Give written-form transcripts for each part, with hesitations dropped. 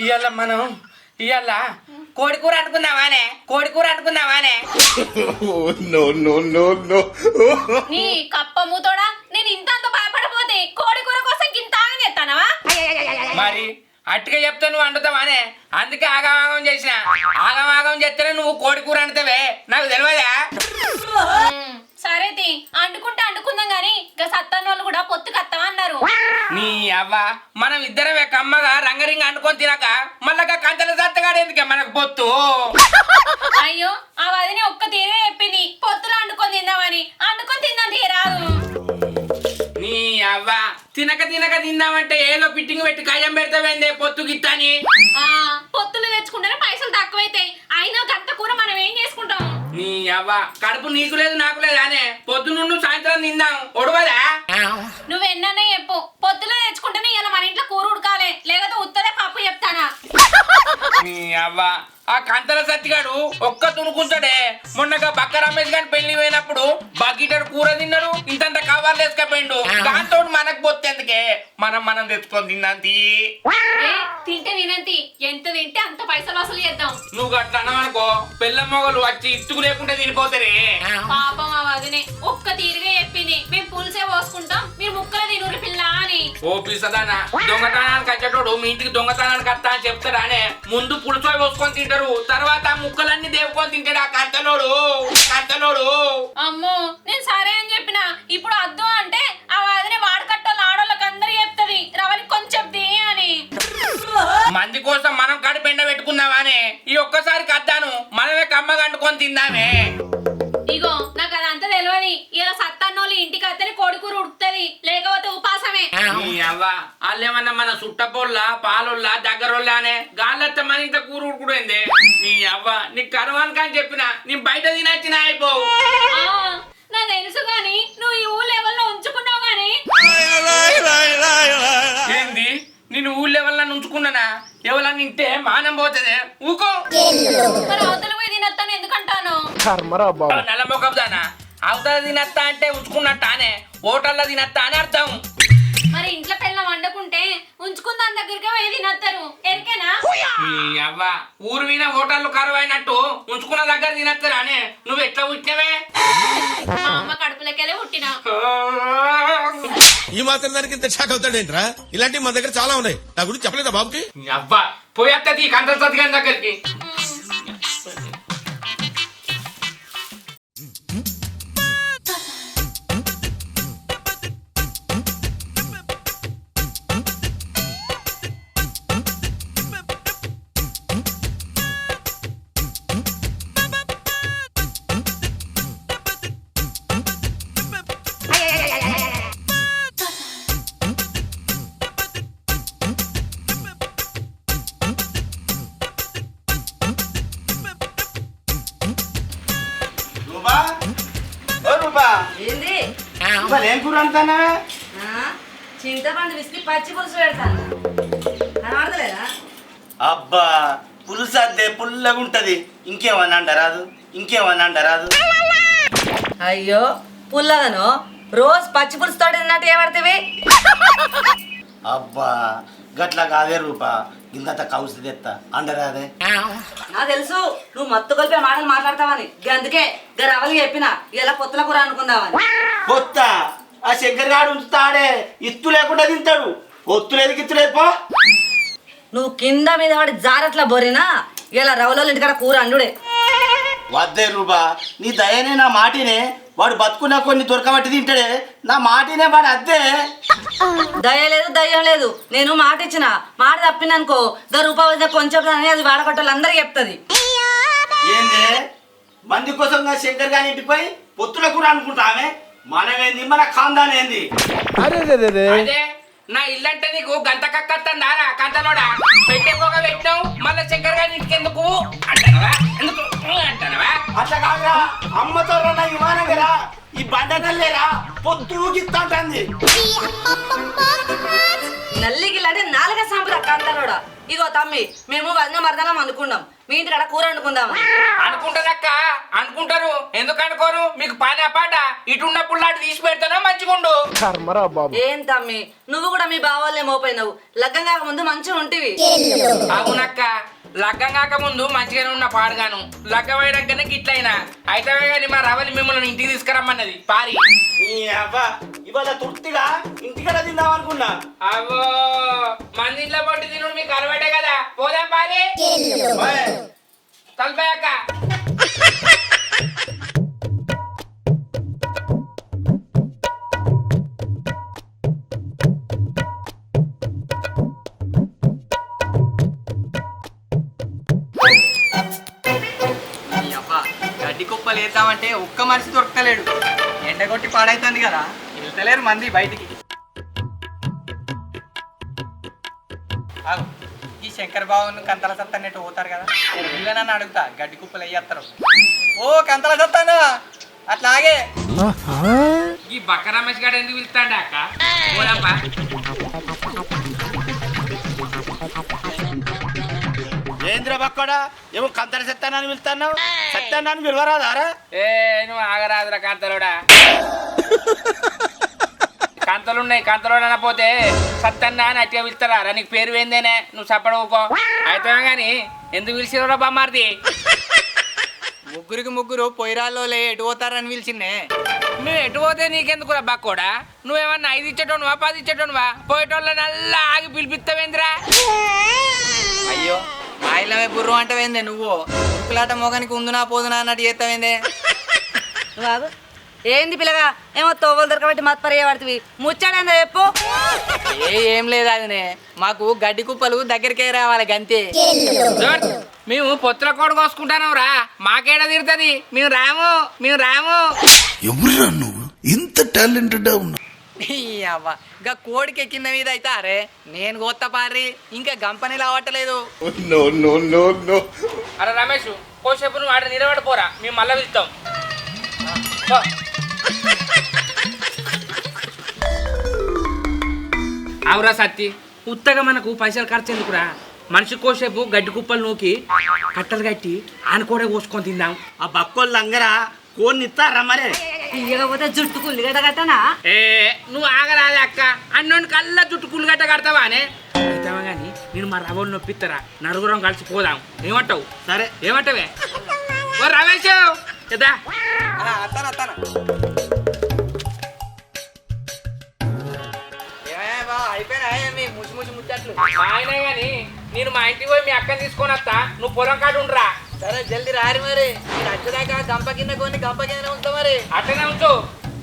ఇవాళ మనం ఇవాళ కోడికూర అనుకుందామానే నీ కప్ప మూతోడా నేను ఇంత భయపడపోతే కోడి కూర కోసం గింత ఆగని ఎత్తానవా? మరి అట్టుగా చెప్తా నువ్వు వండుతావానే, అందుకే ఆగమాగం చేసిన. ఆగమాగం చేస్తేనే నువ్వు కోడికూర అంటావే, నాకు తెలియదా? సరే తి అండుకుందాం గాని ఇక సత్తన్నోళ్ళు కూడా పొత్తుకత్తాం అన్నారు. నీ అవ్వ మనం ఇద్దరమే కమ్మగా రంగరింగ అనుకొని తినక మళ్ళా కంచెల సత్తగాడు ఎందుకే మనకు పొత్తు? అయ్యో ఆ వదిని ఒక్క తీరే చెప్పింది పొత్తులు అండుకొని తిందాం తీరాదు. నీ అవ్వ తినక తిందామంటే ఏదో పిట్టింగ్ పెట్టి కయ్యం పెడతావేందే పొత్తు గిత్తని? పొత్తులు తెచ్చుకుంటేనే పైసలు తక్కువైతాయి, అయినా గంత కూర మనం ఏం చేసుకుంటాం? నీ అవ్వ కడుపు నీకు లేదు నాకు లేదు అనే పొద్దు నుండి సాయంత్రం తిందాం ఒడవదా? నువ్వెన్ననే చెప్పు, పొత్తులు తెచ్చుకుంటేనే ఇలా మన ఇంట్లో కూర ఉడకాలి, లేకపోతే ఉత్తరే పప్పు చెప్తానా? నీ అవ్వ ఆ కంతల సత్తిగాడు ఒక్క తునుకుంటాడే. మొన్నగా బక్క రమేష్ గారి పెళ్లి పోయినప్పుడు బకెటెడ్ కూర తిన్నాడు, ఇంతంత కవర్లు వేసుకపోయిండు. దాంతో మనకు పొత్తెందుకే, మనం తెచ్చుకొని తిన్నాం. తింటే వినంతి, ఎంత తింటే అంత పైసలు వసూలు చేద్దాం. నువ్వు అట్లా అన్నావనుకో పిల్ల మొగలు వచ్చి ఇట్టుకు లేకుండా తినిపోతారే. పాపం ఆ వదినే ఒక్క తీరుగా చెప్పింది, మేము పులుసే పోసుకుంటాం, మీరు ముక్కలు తినూరి పిల్ల అని. ఓ పిసదానా, దొంగతనానికి వచ్చేటోడు మీ ఇంటికి దొంగతనానికి వస్తా అని చెప్తాడానే, ముందు పులుసో పోసుకొని తింటారు, తర్వాత ముక్కలన్నీ దేవుకొని తింటాడు ఆ కంతలోడు. అమ్మో నేను సరే అని చెప్పిన, ఇప్పుడు అద్దు అంటే ఆ వదినే వాడకట్టోళ్ళు ఆడోళ్ళకి అందరూ చెప్తుంది రవని కొంచెం అని. మంది కోసం మనం కడుపు ఎండ పెట్టుకుందామని ఈ ఒక్కసారి కద్దాను మనమే కమ్మగా అంటుకొని తిందామే. ఇగో నాకు అదంతా తెలియదు, ఇలా సత్తన్నోళ్ళు ఇంటికి అత్తని కొడుకు ఉడుకుతుంది, లేకపోతే ఉపాసమే. వాళ్ళేమన్నా మన సుట్టపోళ్ళ పాలోళ్ళ దగ్గరోళ్ళ అనే గాళ్ళత్త మన ఇంత కూర ఉడుకుడైంది. నీ అవ్వ నీకు కరవానికి అని చెప్పిన నీ బయట తినచ్చిన అయిపోవు. నా తెలుసు గాని నువ్వు ఈ ఊళ్ళో ఎవరిలో ఉంచుకున్నావు గాని. ఏంది నేను ఊళ్ళో ఎవరన్నా ఉంచుకున్నానా? ఎవరన్నా ఇంటే మానం పోతుంది ఊకో. మరి అవతల పోయి తినత్తాను ఎందుకంటాను? నల్ల మొక్కదానా అవతల తినత్తా అంటే ఉంచుకున్నట్ట అనే, హోటల్లో తినత్తా అని అర్థం. మరి ఇంట్లో పిల్లలు వండుకుంటే ఉంచుకున్న దాని దగ్గరికి పోయి తినత్తారు ఎరికేనా? అవ్వ ఊరు మీద హోటళ్ళు కరువు అయినట్టు ఉంచుకున్న దగ్గర తినత్తారా అనే, నువ్వు ఎట్లా పుట్టినవే? మా అమ్మ కడుపులకెళ్ళి పుట్టినా. ఈ మాత్రం దానికి ఇంత షాక్ అవుతాడేంట్రా? ఇలాంటివి మన దగ్గర చాలా ఉన్నాయి, నా గురించి చెప్పలేదా బాబుకి? అవ్వ పోయేత్తది కంట్రోల్ సత్తిగాని దగ్గరికి. ఏంది ఏం కూర అంటానా? చింతపండు విసికి పచ్చి పులుసు పెడతాను, కనబడతలేదా? అబ్బా పులుసు అద్దే పుల్లగా ఉంటది, ఇంకేమన్నా అంటారాదు? అయ్యో పుల్లగను రోజు పచ్చి పులుసు తోటి తిన్నట్టు ఏమడతావి? అబ్బా గట్లా కాదే రూపా, ఇంత కౌసు తెత్తా అండరాదే. నాకు తెలుసు నువ్వు మత్తు కలిపే మాటలు మాట్లాడతావని, అందుకే రవలి చెప్పిన ఇలా పొత్తుల కూర అనుకుందామని. కొత్త ఆ శంకర్ గాడు ఉంచుతాడే, ఇత్తు లేకుండా తింటాడు, ఒత్తులేదు గిత్తులేదు పో. నువ్వు కింద మీద వాడి జారట్లా బోరినా ఇలా రవలో ఇంటికాడ కూర అండుడే. వద్దే రూపా, నీ దయనే నా మాటినే, వాడు బతుకున్నా కొన్ని దొరకబట్టి తింటాడే, నా మాటినే వాడు అద్దే. దయ లేదు దయ్యం లేదు, నేను మాట ఇచ్చిన మాట తప్పిందనుకో రూపాయి కొంచెం అని అది వాడకట్టలు అందరికి చెప్తుంది. ఏందే మంది కోసం శంకర్ గారి ఇంటికి పోయి పొత్తుల కూర అనుకుంటామే, మనమేంది మన ఖాందానేంది? అదే నా ఇల్లంటే నీకు గంట కక్కత్తందారా కంటలోడా? పెట్టేపోగా పెట్టావు మళ్ళా శంకర్ గారి ఇంటికి ఎందుకు అంటానవా? అట్లా కాదురా, అమ్మతో నా విమానం కదా ఈ బండనల్లేరా పొద్దు గిత్తంటుంది. నల్లిగిల్లంటే నాలుగ సాంపురా కాంతారోడా. ఇగో తమ్మి మేము వదిన మరదనం అనుకున్నాం, మీ ఇంటి కాడ కూర వండుకుందాం. అనుకుంటారక్క, అనుకుంటారు. ఎందుకు అనుకోరు? మీకు పని అపాట ఇటున్నప్పుడు లాంటి తీసి పెడతానో మంచిగుండు. ఏం తమ్మి, నువ్వు కూడా మీ బావాళ్ళే మోపోయినావు. లగ్గం కాక ముందు మంచిగా ఉంటివి. అవునక్క, లగ్గం కాక ముందు మంచిగానే ఉన్న పాడుగాను. లగ్గం అయినాకనే గిట్లయినా అయితే కానీ మా రవలి మిమ్మల్ని ఇంటికి తీసుకురమ్మన్నది పారి. నీ అవ్వ ఇవాళ తృప్తిగా ఇంటికడ తిందాం అనుకున్నా. అవో మంది ఇంట్లో పట్టి తిను మీకు అలవాటే కదా. పోదాం పారి. తలపాయక్క. గడ్డి కుప్పలు వేద్దామంటే ఒక్క మనిషి దొరకలేడు. ఎండగొట్టి పాడైతుంది కదా, వెళ్తలేరు మంది బయటికి. ఈ శంకర్ బాబును కంతల సత్తన్నట్టు పోతారు కదా, వీళ్ళనని అడుగుతా గడ్డి కుప్పలు వేయేస్తారు. ఓ కంతల సత్తానా అట్లాగే ఈ బక్క రమేష్ గారు ఎందుకు పిలుస్తాండి అక్క? పోదాంపా. ఏంద్ర బక్కడా ఏమో కంతర సత్తానని వెళ్తున్నావు? సత్తానని పిలవరాదారా? ఏ నువ్వు ఆగరాదురా కాంతలోడా. కాంతలున్నాయి, కాంతలోడ అనపోతే సత్తన్న అని అట్టిగా పిలుస్తారా? నీకు పేరు ఏందేనే? నువ్వు చెప్పడవుకో అయితే గాని ఎందుకు పిలిచిరా బామ్మారిది? ముగ్గురికి ముగ్గురు పొయ్యిరాల్లో ఎటు పోతారని పిలిచిందే. నువ్వు ఎటు పోతే నీకెందుకురా బక్కోడా? నువ్వేమన్నా 5 ఇచ్చేటోనువా 10 ఇచ్చేటోనువా? పోయేటోళ్ళని అల్లా ఆగి పిలిపిస్తావేంద్రా? అయ్యో మాయిలమే బుర్రు అంటవేందే నువ్వు? ఉరుకులాట మొగనికి ఉందునా పోదునా అన్నట్టు చేస్తావేందే? బాబు ఏంది పిల్లగా ఏమో తోవలు దొరకబట్టి మత్పరి పడుతుంది. ముచ్చాడేందా చెప్పు. ఏం లేదు అదినే, మాకు గడ్డి కుప్పలు దగ్గరికే రావాలి గంతే. మేము పొత్తుల కోడ కోసుకుంటాను రా, మాకేడా తీరుతుంది. మేము రాము. ఎవరురా నువ్వు ఇంత టాలెంటెడ్ ఉన్నావు? అవ్వ గా కోడికి ఎక్కిన మీద అయితే అరే నేను కొత్త పారి ఇంకా గంపని లావట్టలేదు. అరే రమేష్ కోసేపు నువ్వు ఆడ నిలబడిపోరా, మేము మళ్ళీ వెళ్తాం. అవురా సత్తి, ఉత్తగా మనకు పైసలు ఖర్చు ఎందుకురా? మనిషి కోసేపు గడ్డి కుప్పలు నూకి కట్టలు కట్టి ఆనుకోడే కోసుకొని తిందాం. ఆ బక్కోళ్ళు అంగరా కోన్ని ఇస్తారా మరే? ఇవ్వకపోతే జుట్టు కుల్లిగడ్డ కట్టనా? ఏ నువ్వు ఆగరాదే అక్క, అన్నోని కల్లా జుట్టు పుల్లుగట్ట కడతావానే? అయితావా గాని నేను మా రవ్వని నొప్పిస్తారా, నలుగురం కలిసి పోదాం. ఏమంటావు? సరే ఏమంటావే? ఓ రమేష్ కదా అత్తాను అయిపోయినా మీ ముసి ముచ్చట్లు. ఆయన గాని నేను మా ఇంటికి పోయి మీ అక్కని తీసుకొని వస్తా, నువ్వు పొలం కాడు ఉండరా. సరే జల్దీ రారి మరి, మీరు వచ్చేదాకా గంప కింద కొన్ని గంప కింద ఉంచుతా మరి. అట్లనే ఉంచు.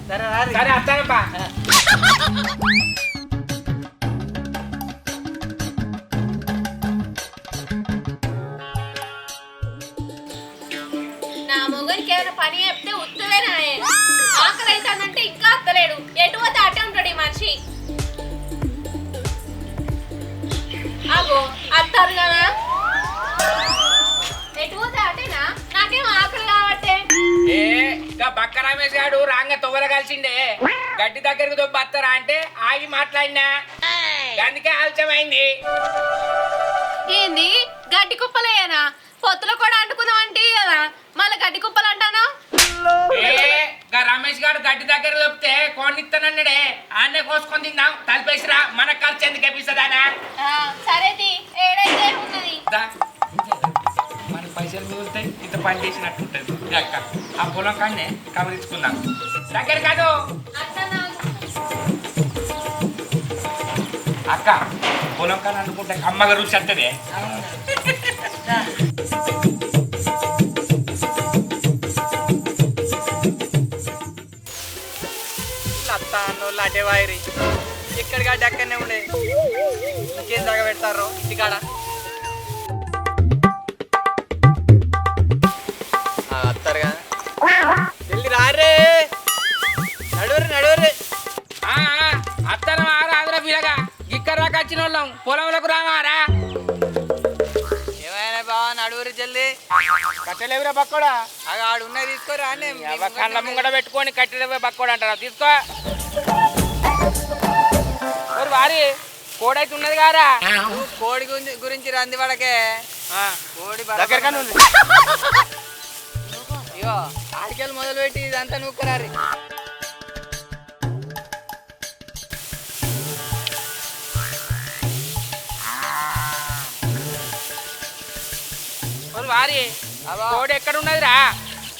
సరే రారి. సరే వస్తానప్పా. నా మొగనికి ఏమైనా పని చెప్తే ఉత్తవేనా? ఆకలి అవుతానంటే ఇంకా అత్తలేడు. ఎటు పోతే అటే ఉంటాడు ఈ మనిషి. అగో అత్తారు కదా, ఎటు పోతే అటేనా? నాకేం ఆకలి కాబట్టే. ఏ బక్క రమేష్ గారు రాంగ తొవ్వల కలిసిండే, గడ్డి దగ్గరికి దొబ్బత్తారా అంటే ఆగి మాట్లాడినా, అందుకే ఆలస్యమైంది. ఏంది గడ్డి కుప్పలేనా? పొత్తులో కూడా అంటుకుందాం అంటే కదా, మళ్ళీ గడ్డి కుప్పలు అంటాను. రమేష్ గారు గడ్డి దగ్గర దొప్పితే కొనిస్తానన్నాడే, ఆన్నే కోసుకొని తిందాం. తలిపేసిరా, మన ఖర్చు ఎందుకు ఎప్పిస్తుందానా? సరేది ఏడైతే ఉన్నది. మన పైసలు మిగులుతాయి, ఇంత పని చేసినట్టుంటది. అక్క ఆ పొలం కాడనే కవరించుకుందాం. దగ్గర కాదు అక్క, పొలం కాడ అనుకుంటే కమ్మగా రుచి వస్తుంది. అత్తాన్నోళ్ళు అటే వాయిరి, ఇక్కడ గడ్డి అక్కడనే ఉండే. ఇంకేం దాకా పెడతారు ఇంటికాడ? అత్తారుగా వెళ్ళి రారే, నడువురి. అత్తనం ఆరా పిల్లగా, ఇక్కడ దాకా వచ్చిన వాళ్ళం పొలంలోకి రామారా. ఏమైనా బావా నడువురి జల్దీ. కట్టెలేవురా బక్కోడా? అది ఆడు ఉన్నాయి తీసుకోరా. కళ్ళ ముంగడ పెట్టుకొని కట్టెలేవే బక్కోడా అంటారా? తీసుకో. వారి కోడైతే ఉన్నది కారా? కోడి గురించి రంది పడకే. కోడి దగ్గరగానే ఉంది. ఇగో ఆడికెళ్ళి మొదలు పెట్టి ఇదంతా నూక్కరారి. వారి కోడి ఎక్కడ ఉన్నదిరా?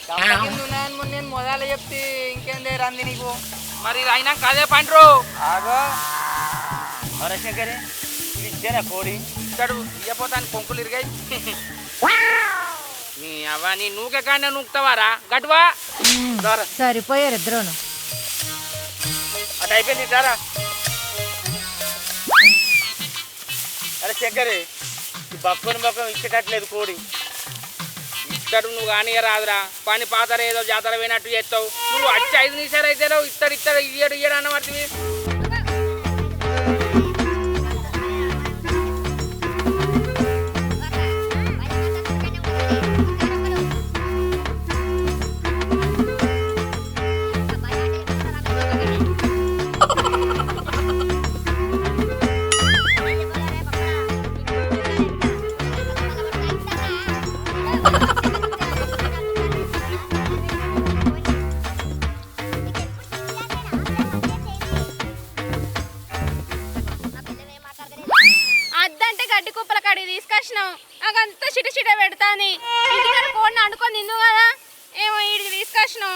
కింద ఉన్నాయని మొన్న నేను మొదలు చెప్తే ఇంకేందే రంది నీకు. మరి ఇది అయినాక అదే పండ్రు ఆగో అరే శంకరే ఇది ఇచ్చేనా కోడి? ఇస్తాడు ఇయ్యపోతాను కొంకులు ఇరిగాయి. నీ అవ్వ నీ నూకె కానీ నూకుతావారా గటువా? సరిపోయారు ఇద్దరును. అటు అయిపోయింది ఇటారా. అరే శంకరే ఈ బక్కని బక్కం ఇచ్చేటట్లేదు కోడి. ఇస్తాడు నువ్వు కానీ రాదురా. పని పాతర ఏదో జాతర పోయినట్టు చేస్తావు. నువ్వు వచ్చి 5 నిమిషాలు అయితే ఇస్తాడు ఇయ్యడు అన్న వాటివి. అద్దంటే గడ్డి కుప్పల కాడికి తీసుకొచ్చినాం. అదంతా చిట చిట పెడతాని ఇంటికాడ కోడిని అనుకొని తిందు కదా ఏమో ఈడికి తీసుకొచ్చినాం.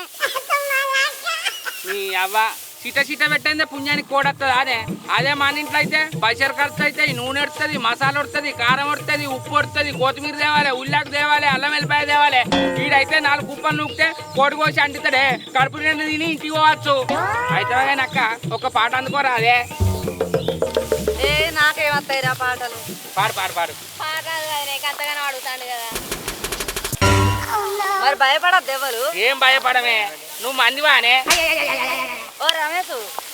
నీ అవ్వ చిట పెట్టిందే పుణ్యానికి కూడొస్తుంది. అదే మన ఇంట్లో అయితే పైసలు ఖర్చు అవుతాయి, నూనె వస్తుంది, మసాలా వస్తుంది, కారం వస్తుంది, ఉప్పు వస్తుంది, కొత్తిమీర తేవాలి, ఉల్లాకు తేవాలి, అల్లం వెల్లిపాయ తేవాలి. వీడైతే 4 కుప్పలు నూకితే కోడి కోసి అంటుతాడే. కడుపు నిండా తిని ఇంటికి పోవచ్చు. అయితే కానీ అక్క ఒక పాట అందుకోరా. అదే ఏ నాకేమత్తాయిరా పాటలు. పాడు పాడు పాడు. పాకాదు కదా నీకు అంతగానో అడుగుతాడు కదా. మరి భయపడద్దు ఎవరు. ఏం భయపడమే నువ్వు మందివానే. ఓ రమేష్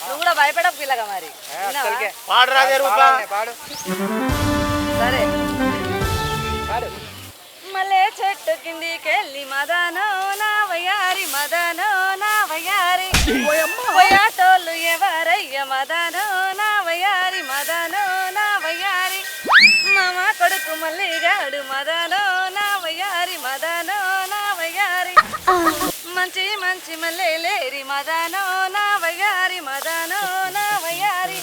నువ్వు కూడా భయపడకు పిల్లగా మరి. విన్నావా? పాడరాదే రూపా. పాడు. సరే పాడు. మల్లె చెట్టు కిందికెళ్ళి మదనో నా వయ్యారి మదనో నా వయ్యారి పోయాటోళ్ళు ఎవరయ్య మదనో నా వయ్యారి మదనో నా వయ్యారి మామ కొడుకు మల్లిగాడు మదనో నా వయ్యారి మదనో నా వయ్యారి మంచి మంచి మల్లె లేరి మదనో నా వయ్యారి మదనో నా వయ్యారి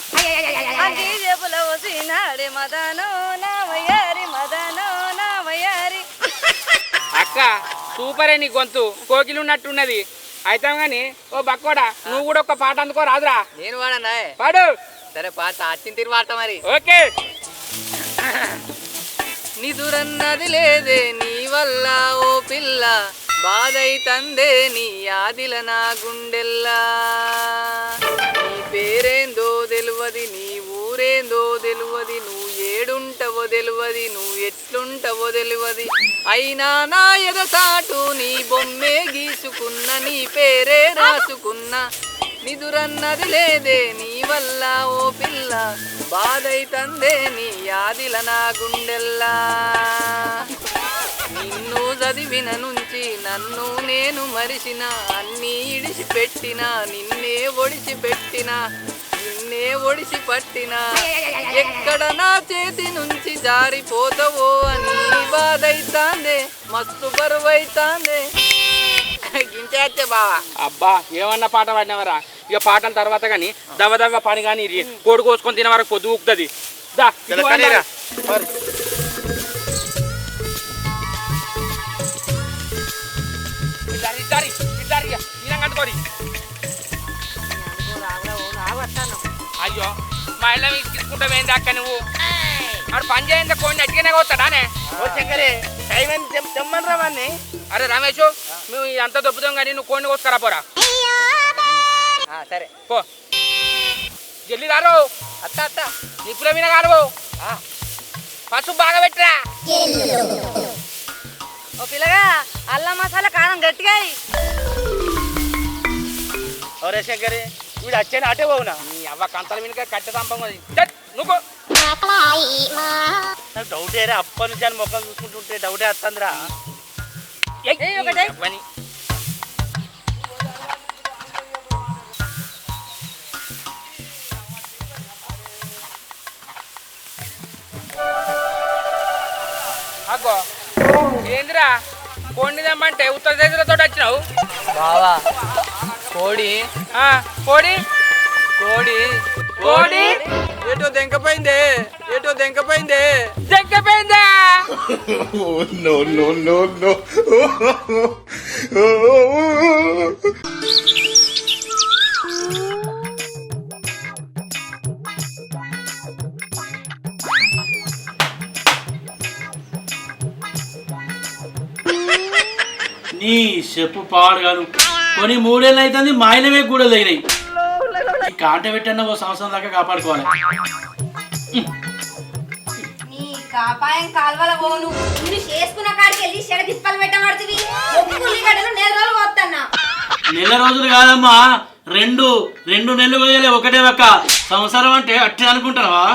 అంగి జేబుల వసినాడే మదనో నా వయ్యారి మదనో నా వయ్యారి. అక్క సూపరే నీ గొంతు కోకిలు ఉన్నట్టున్నది. అయితే గాని ఓ బక్కోడా నువ్వు కూడా ఒక పాట అందుకో రాదురా. నేను వాడన్నా. పాడు. సరే పాట అచ్చిన తీరు పాట మరి. ఓకే. నిదురన్నది లేదే నీ వల్ల ఓ పిల్ల బాధైతందే నీ ఆదిల నా గుండెల్లా. నీ పేరేందో తెలువది, నీ ఊరేందో తెలువది, నువ్వు ఏడుంటవో తెలువది, నువ్వు ఎట్లుంటవో తెలువది. అయినా నా ఎదసాటు నీ బొమ్మే గీసుకున్న, నీ పేరే రాసుకున్న. నిదురన్నది లేదే నీ వల్ల ఓ పిల్ల బాధైతందే నీ ఆదిల నా గుండెల్లా. నిన్ను చదివిన నుంచి నన్ను నేను మరిసిన, అన్నీ ఇడిచిపెట్టిన, నిన్నే ఒడిసిపెట్టిన, నిన్నే ఒడిసి పట్టిన. ఎక్కడ నా చేతి నుంచి జారిపోతావో అని బాధైతాందే, మస్తు బరువైతాందే. గించేస్తే బావా. అబ్బా ఏమన్నా పాట పాడినవరా. ఇక పాటల తర్వాత కానీ దవ్వ పని కానీ కోడి కోసుకొని తినే వరకు పొద్దు ఊపుతుంది. దా ఇటు వాడిరా. అయ్యో మా ఇళ్ళ తీసుకుంటావేంది అక్క నువ్వు? ఆడు పని చేయండి కోడిని అట్టిగానే పోతాడానే. ఓ శంకరే టైం తెమ్మనరా వాడిని. అరే రమేష్ మేము ఇదంతా దొబ్బుతాం కానీ నువ్వు కోడిని కోసుకురా పోరా. సరే పో జల్లి రారు. అత్త అత్త నిప్పుల మీద కాలు పసుపు బాగా పెట్టరా. ఓ పిల్లగా అల్లం మసాలా కారం గట్టిగా ఎయ్. ఒరే శంకరే వీడు వచ్చాను అటే పోవునా. నీ అవ్వ కంతల మీద కట్టె సంపం నువ్వు. నాకు డౌటేరా అప్పటి నుంచి అని మొక్కలు చూసుకుంటుంటే డౌటే వస్తుందిరా. అవ్వని అగ్గో తెమ్మంటే ఉత్తర చేతులతో వచ్చినావు. బావా కోడి కోడి కోడి కోడి ఏటో దెంకపోయిందే దెక్కపోయిందా? నీ చెప్పు పాడుగాను కొన్ని 3 ఏళ్ళు అవుతుంది మాయలమే కూడా తగినాయి. ఈ కాంట పెట్టన్న ఓ సంవత్సరం దాకా కాపాడుకోవాలి. నీ కాపాయం కాల్వల పోను మీరు చేసుకున్న కాడికి వెళ్ళి చెడ తిప్పలు పెట్టబడుతుంది. ఉల్లిగడ్డలు 4 రోజులు పోతున్నా. నెల రోజులు కాదమ్మా, రెండు నెలలు పోయలే ఒకటే ఒక్క సంవత్సరం అంటే అట్టే అనుకుంటావా?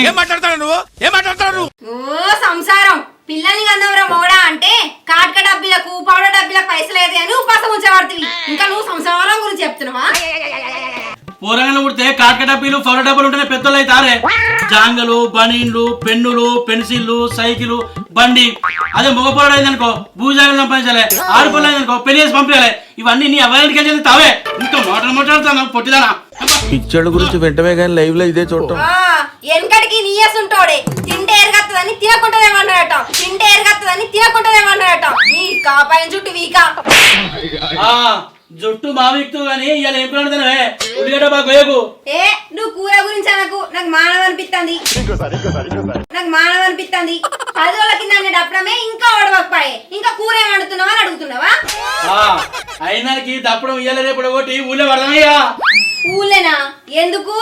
ఏం మాట్లాడతాడు నువ్వు? ఏం మాట్లాడతాడు? ఓ సంసారం పిల్లల్ని కన్నవరా మోడా అంటే కాటక డబ్బీలకు పౌడర్ డబ్బీలకు పైసలు అయితే అని ఉపాసం ఉంచబడుతుంది. ఇంకా నువ్వు సంసారం గురించి చెప్తున్నావా? పూరగాలు పుడితే కాటక డబ్బీలు ఫౌర డబ్బులు ఉంటేనే పెద్దలు అవుతారే. జాంగలు, బనీన్లు, పెన్నులు, పెన్సిళ్ళు, సైకిల్, బండి. అదే మగపొరడు అయిందనుకో భూజాగలు సంపాదించాలి, ఆరుపొరలు అయిందనుకో పెళ్లి చేసి పంపించాలి. ఇవన్నీ నీ అవ్వాయింటికి వెళ్ళి తావే. ఇంకా మాట్లాడుతాను పొట్టిదానా. పిక్చర్ల గురించి వెంటనే కానీ లైవ్ లో ఇదే చూడటం. వెనకడికి నీయేసుంటోడే తింటే ఎరగత్తదని తినకుంటదేమన్నాడట, తింటే ఎరగత్తదని తినకుంటదేమన్నాడట. నీ కాపాయం చుట్టూ వీకా జుట్టు మావిక్తూ గానీ ఇవాళ ఏం ప్లాడుతానవే? ఉల్లిగడ్డ బాగా కొయ్యకు. ఏ నువ్వు కూర గురించి అనకు, నాకు మానవ అనిపిస్తుంది. 10 రోజుల కింద అప్పుడమే ఇంకా ఓడవకపోయే ఇంకా కూర ఏం వండుతున్నావా అని అడుగుతున్నావా? అయినానికి దప్పడం ఇయ్యాల రేపు ఒకటి ఊళ్ళో పడదామయ్యా. ఊళ్ళేనా? ఎందుకు?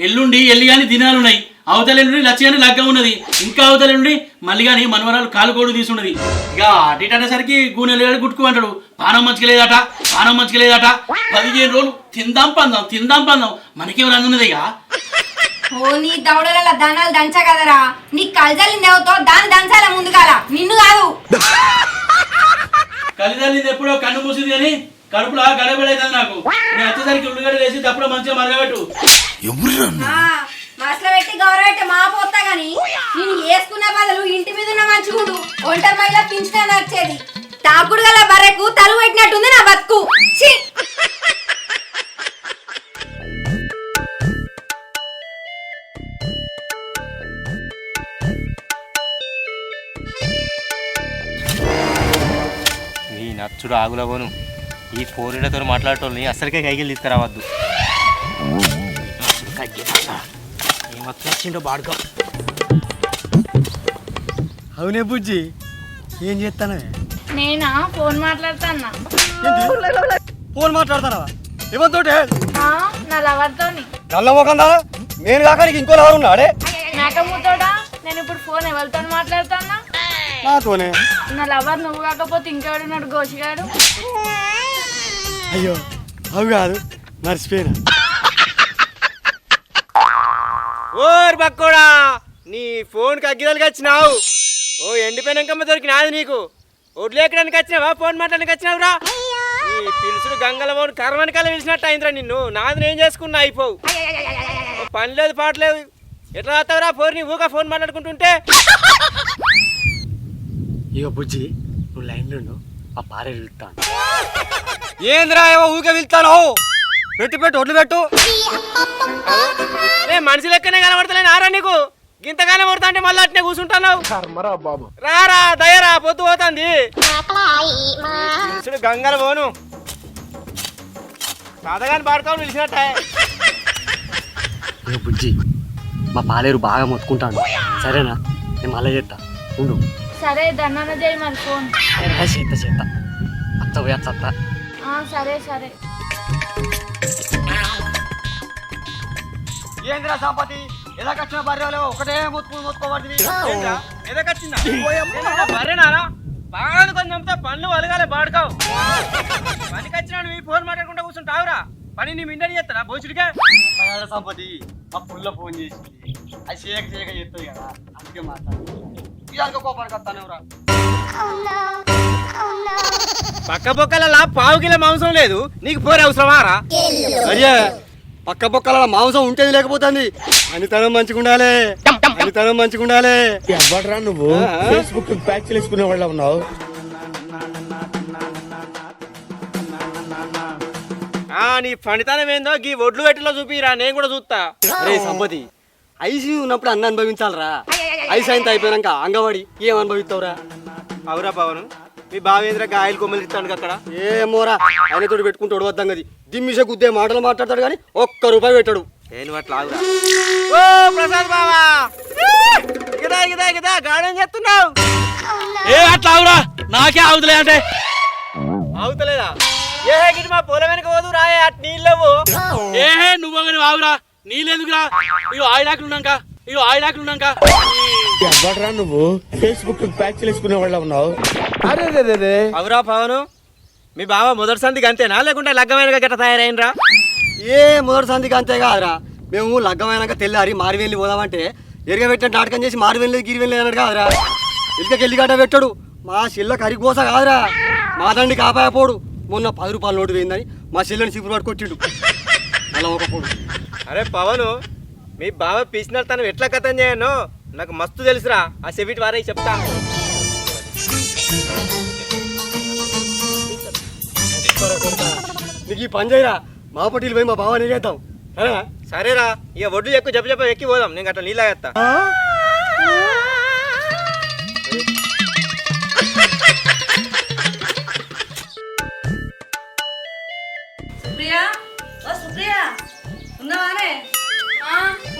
ఎల్లుండి ఎల్లి గాని దినాలున్నాయి. అవతల ఎల్లుండి లచ్చగాని లగ్గం ఉన్నది. ఇంకా అవతల ఎల్లుండి మళ్ళీ గాని మనవరాలు కాలుకోడు తీసున్నది. ఇక అటు ఇటు అనేసరికి గూనెలు గుట్టుకు అంటాడు. పానం మంచిగా లేదట 15 రోజులు తిందాం పందాం మనకేమైనా అందున్నది. ఇక ఓ నీ దవడల దానాలు దంచా కదరా, నీ కలజల్లి నేవుతో దాన్ని దంచాల ముందుగాల, నిన్ను కాదు. కలిదల్లింది ఎప్పుడో కన్ను మూసింది కానీ కడుపులో గడబడైతుంది నాకు. నేను వచ్చేసరికి ఉల్లిగడ్డ వేసి దప్పుడు మంచిగా మరగబెట్టు. మసలు పెట్టి గౌరవ మా పోతా గాని నేను వేసుకున్న బదులు ఇంటి మీద ఉన్న మంచిగుండు ఒంటరి మహిళ పింఛన నచ్చేది. తాకుడు గల బర్రెకు తలుగు పెట్టినట్టుంది నా బతుకు. నీ నచ్చుడు ఆగుల పోను. ఈ పోరీలతో మాట్లాడటోళ్ళని అసలుకే కైకిలు తీసుకురావద్దు. ఏమొచ్చిండో బాడుకో. అవునే బుజ్జి, ఏం చేస్తానే? నేనా ఫోన్ మాట్లాడతాన్నా. ఫోన్ మాట్లాడతానవా? ఎవరితోటే? నా లవర్ తోని. నల్ల మొకందా? నేను కాక నీకు ఇంకో లవర్ ఉన్నాడే? మేకముతోడా? నేను ఇప్పుడు ఫోన్ ఎవరితో మాట్లాడుతానా? నాతోనే. నా లవర్ నువ్వు కాకపోతే ఇంకెవడున్నాడు గోషిగాడు? అయ్యో అవి కాదు, మర్చిపోయినా. ఓర్ బక్కోడా, నీ ఫోన్కి అగ్గిదలకి వచ్చినావు. ఓ ఎండిపోయినాకమ్మ దొరికినాది నీకు. ఒడ్లేకడానికి వచ్చినావా? ఫోన్ మాట్లాడడానికి వచ్చినావురా? నీ పిలుచుడు గంగల ఫోన్ కర్మనికాల పిలిచినట్టు అయిందిరా నిన్ను. నాది నేను చేసుకున్నా అయిపోవు. పని లేదు పాట లేదు. ఎట్లా వస్తావురా ఫోన్? నీ ఊగా ఫోన్ మాట్లాడుకుంటుంటే. ఇక బుజ్జి నువ్వు లైన్లో ఉండు, ఆ పారే వెళ్తాను. ఏంద్రా ఏవో ఊగా వెళ్తాను. పెట్టు ఒడ్లు పెట్టు. మనిషి లెక్కనే కనబడతలేను ఆరా నీకు. గింతగానే పడతా అంటే మళ్ళీ అట్నే కూర్చుంటాను. రారా దయరా, పొద్దు పోతుంది. గంగల పోను సాధగాని పాడుతావు పిలిచినట్టే. బుజ్జి మా పాలేరు బాగా మొత్తుకుంటాను, సరేనా? నేను మళ్ళీ చేస్తా ఉండు. సరే దండన చేయి మరి ఫోన్. చేస్తా అత్త పోయి అత్త. సరే సరే. ఏంద్రా సంపతి, ఎదకొచ్చిన భార్య ఒకటే మొత్తుకోబడుతుంది. ఎదకొచ్చిందా బర్రెనారా? బాగా కొంచెంతో పనులు వలగాలి బాడుకావు. పనికి వచ్చినాడు మీ ఫోన్ మాట్లాడుకుంటూ కూర్చుంటావురా? పని నీ మిండని చేస్తారా భోజుడిగా? సంపతి మా పుల్ల ఫోన్ చేసింది, అది చేయక చేస్తుంది కదా, అందుకే మాట్లాడు. కోపానికి వస్తానేవరా? పక్క బొక్కల పావు కిలో మాంసం లేదు, నీకు పోరే అవసరమారా? అయ్యే పక్క బొక్కల మాంసం ఉంటేది లేకపోతుంది. అనితనం మంచిగుండాలి. ఎవడరా నువ్వు? ఫేస్బుక్ ప్యాచ్ చేసుకునే వాళ్ళ ఉన్నావు. నీ ఫణితనం ఏందో గీ ఒడ్లు పెట్టిలో చూపిరా, నేను కూడా చూస్తా. అరే సంపతి, ఐసీ ఉన్నప్పుడు అన్న అనుభవించాలరా. ఐసీ అయినంత అయిపోయాక అంగవాడి ఏం అనుభవిస్తావురా? అవురా పవన్, మీ బావేంద్ర గాయలు కొమ్మలు ఇస్తాడు అక్కడ. ఏమోరా, ఆయనతోటి పెట్టుకుంటాడు వద్దంగది. దిమ్మిసే గుద్దే మాటలు మాట్లాడతాడు కానీ ₹1 పెట్టాడు. నేను అట్లా ఆగురా. ఓ ప్రసాద్ బావా, గిదా గిదా గిదా గార్డెన్ చేస్తున్నావు. ఏ అట్లా ఆవురా, నాకే ఆగుతలే అంటే అవుతలేదా? ఏ గిటి మా పొలం వెనక పోదు రాయే, అటు నీళ్ళవు. ఏహే నువ్వు కానీ ఆవురా, నీళ్ళెందుకురా? ఇగో ఆయిలాకులున్నాక ఎవడరా నువ్వు ఫేస్బుక్ ప్యాచ్ వేసుకునే వాళ్ళ ఉన్నావు? అరే అవురా పవన్, మీ బావ మొదటి సందికి అంతేనా లేకుంటే లగ్గమైన గట్ట తయారైనరా? ఏ మొదటి సందికి అంతే కాదురా. మేము లగ్గమైనాక తెల్లారి మారివెళ్ళి పోదామంటే ఎరగబెట్టిన నాటకం చేసి మారివెళ్ళి గిరివెళ్ళి అన్నాడు కాదురా. ఇళ్ళకి ఎల్లిగడ్డ పెట్టాడు. మా చెల్ల కరిగిపోస కాదురా, మా తండ్రి కాపాయపోడు. మొన్న ₹10 నోటు పోయిందని మా చెల్లని చిపురు పట్టుకొచ్చిండు అలా ఒక పోడు. అరే పవన్, మీ బావ పిసినారు తను ఎట్లా కథం చేయను నాకు మస్తు తెలుసురా. ఆ సెవిటి వారే చెప్తా. నీకు ఈ పని చేయరా, మా పట్టీలు పోయి మా బావ నీకేద్దాం. సరేరా, ఇక ఒడ్లు ఎక్కువ చెప్ప ఎక్కి పోదాం. నేను అట్లా నీళ్ళగేస్తా. సుప్రియా, ఓ సుప్రియా, ఉన్నావానే?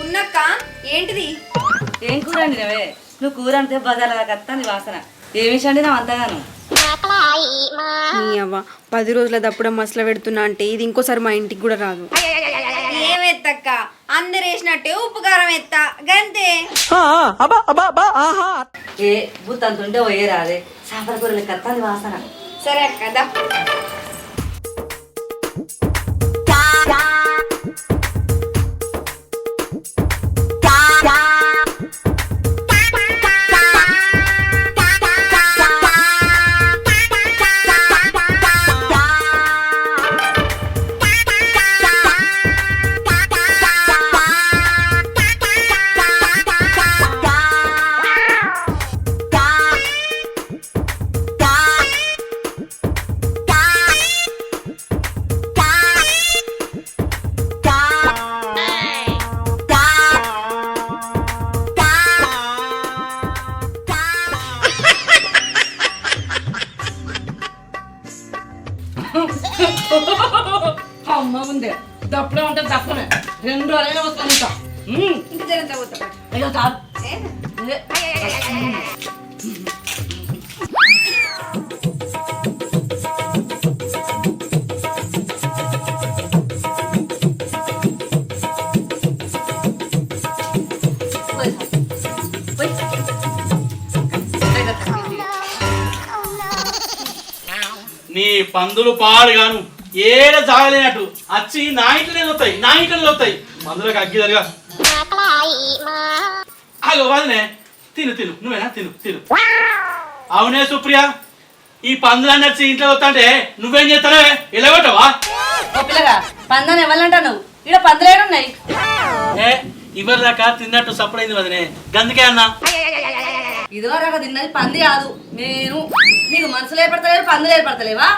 ఉన్నక్క, ఏంటిది? ఏం కూర వండినవే? నువ్వు కూర అంటే బజార్ల దాకా వస్తుంది వాసన. ఏమి వండినావు అంతగాను? నీ అవ్వ 10 రోజుల దప్పుడు మసల పెడుతున్నా అంటే ఇది ఇంకోసారి మా ఇంటికి కూడా రాదు. ఏమెత్తక్క, అందరు వేసినట్టే ఉప్పు కారం ఎత్తా గంతే. ఏ బుత్తంతుంటే పోయే రాదే, చేపల కూర లెక్క వస్తుంది వాసన. సరే అక్క. అమ్మ ఉందే దప్పుడే ఉంటుంది, దప్పునే 2 రోజులైనా వస్తాను. ఇంకా జనంత పోతా. అయ్యో చాలు. నీ పందులు పాడుగాను ఏడ జాగలేనట్టు వచ్చి నా ఇంట్లోనే వస్తాయి మందులకు అగ్గిదలుగా. అగో వదినే, తిను నువ్వేనా తిను. అవునే సుప్రియ, ఈ పందులన్నీ వచ్చి ఇంట్లో వస్తా అంటే నువ్వేం చేస్తావే? ఎలా కొట్టవా? ఓ పిల్లగా, పందని ఎవరంటా నువ్వు? ఇక్కడ పందులేడున్నాయి. ఏ ఇవరి దాకా తిన్నట్టు సప్పుడైంది వదినే, గందుకే అన్నా. ఇదివరకు తిన్నది పంది కాదు నేను. నీకు మనసులు ఏర్పడతలేవు, పందులు ఏర్పడతలేవా?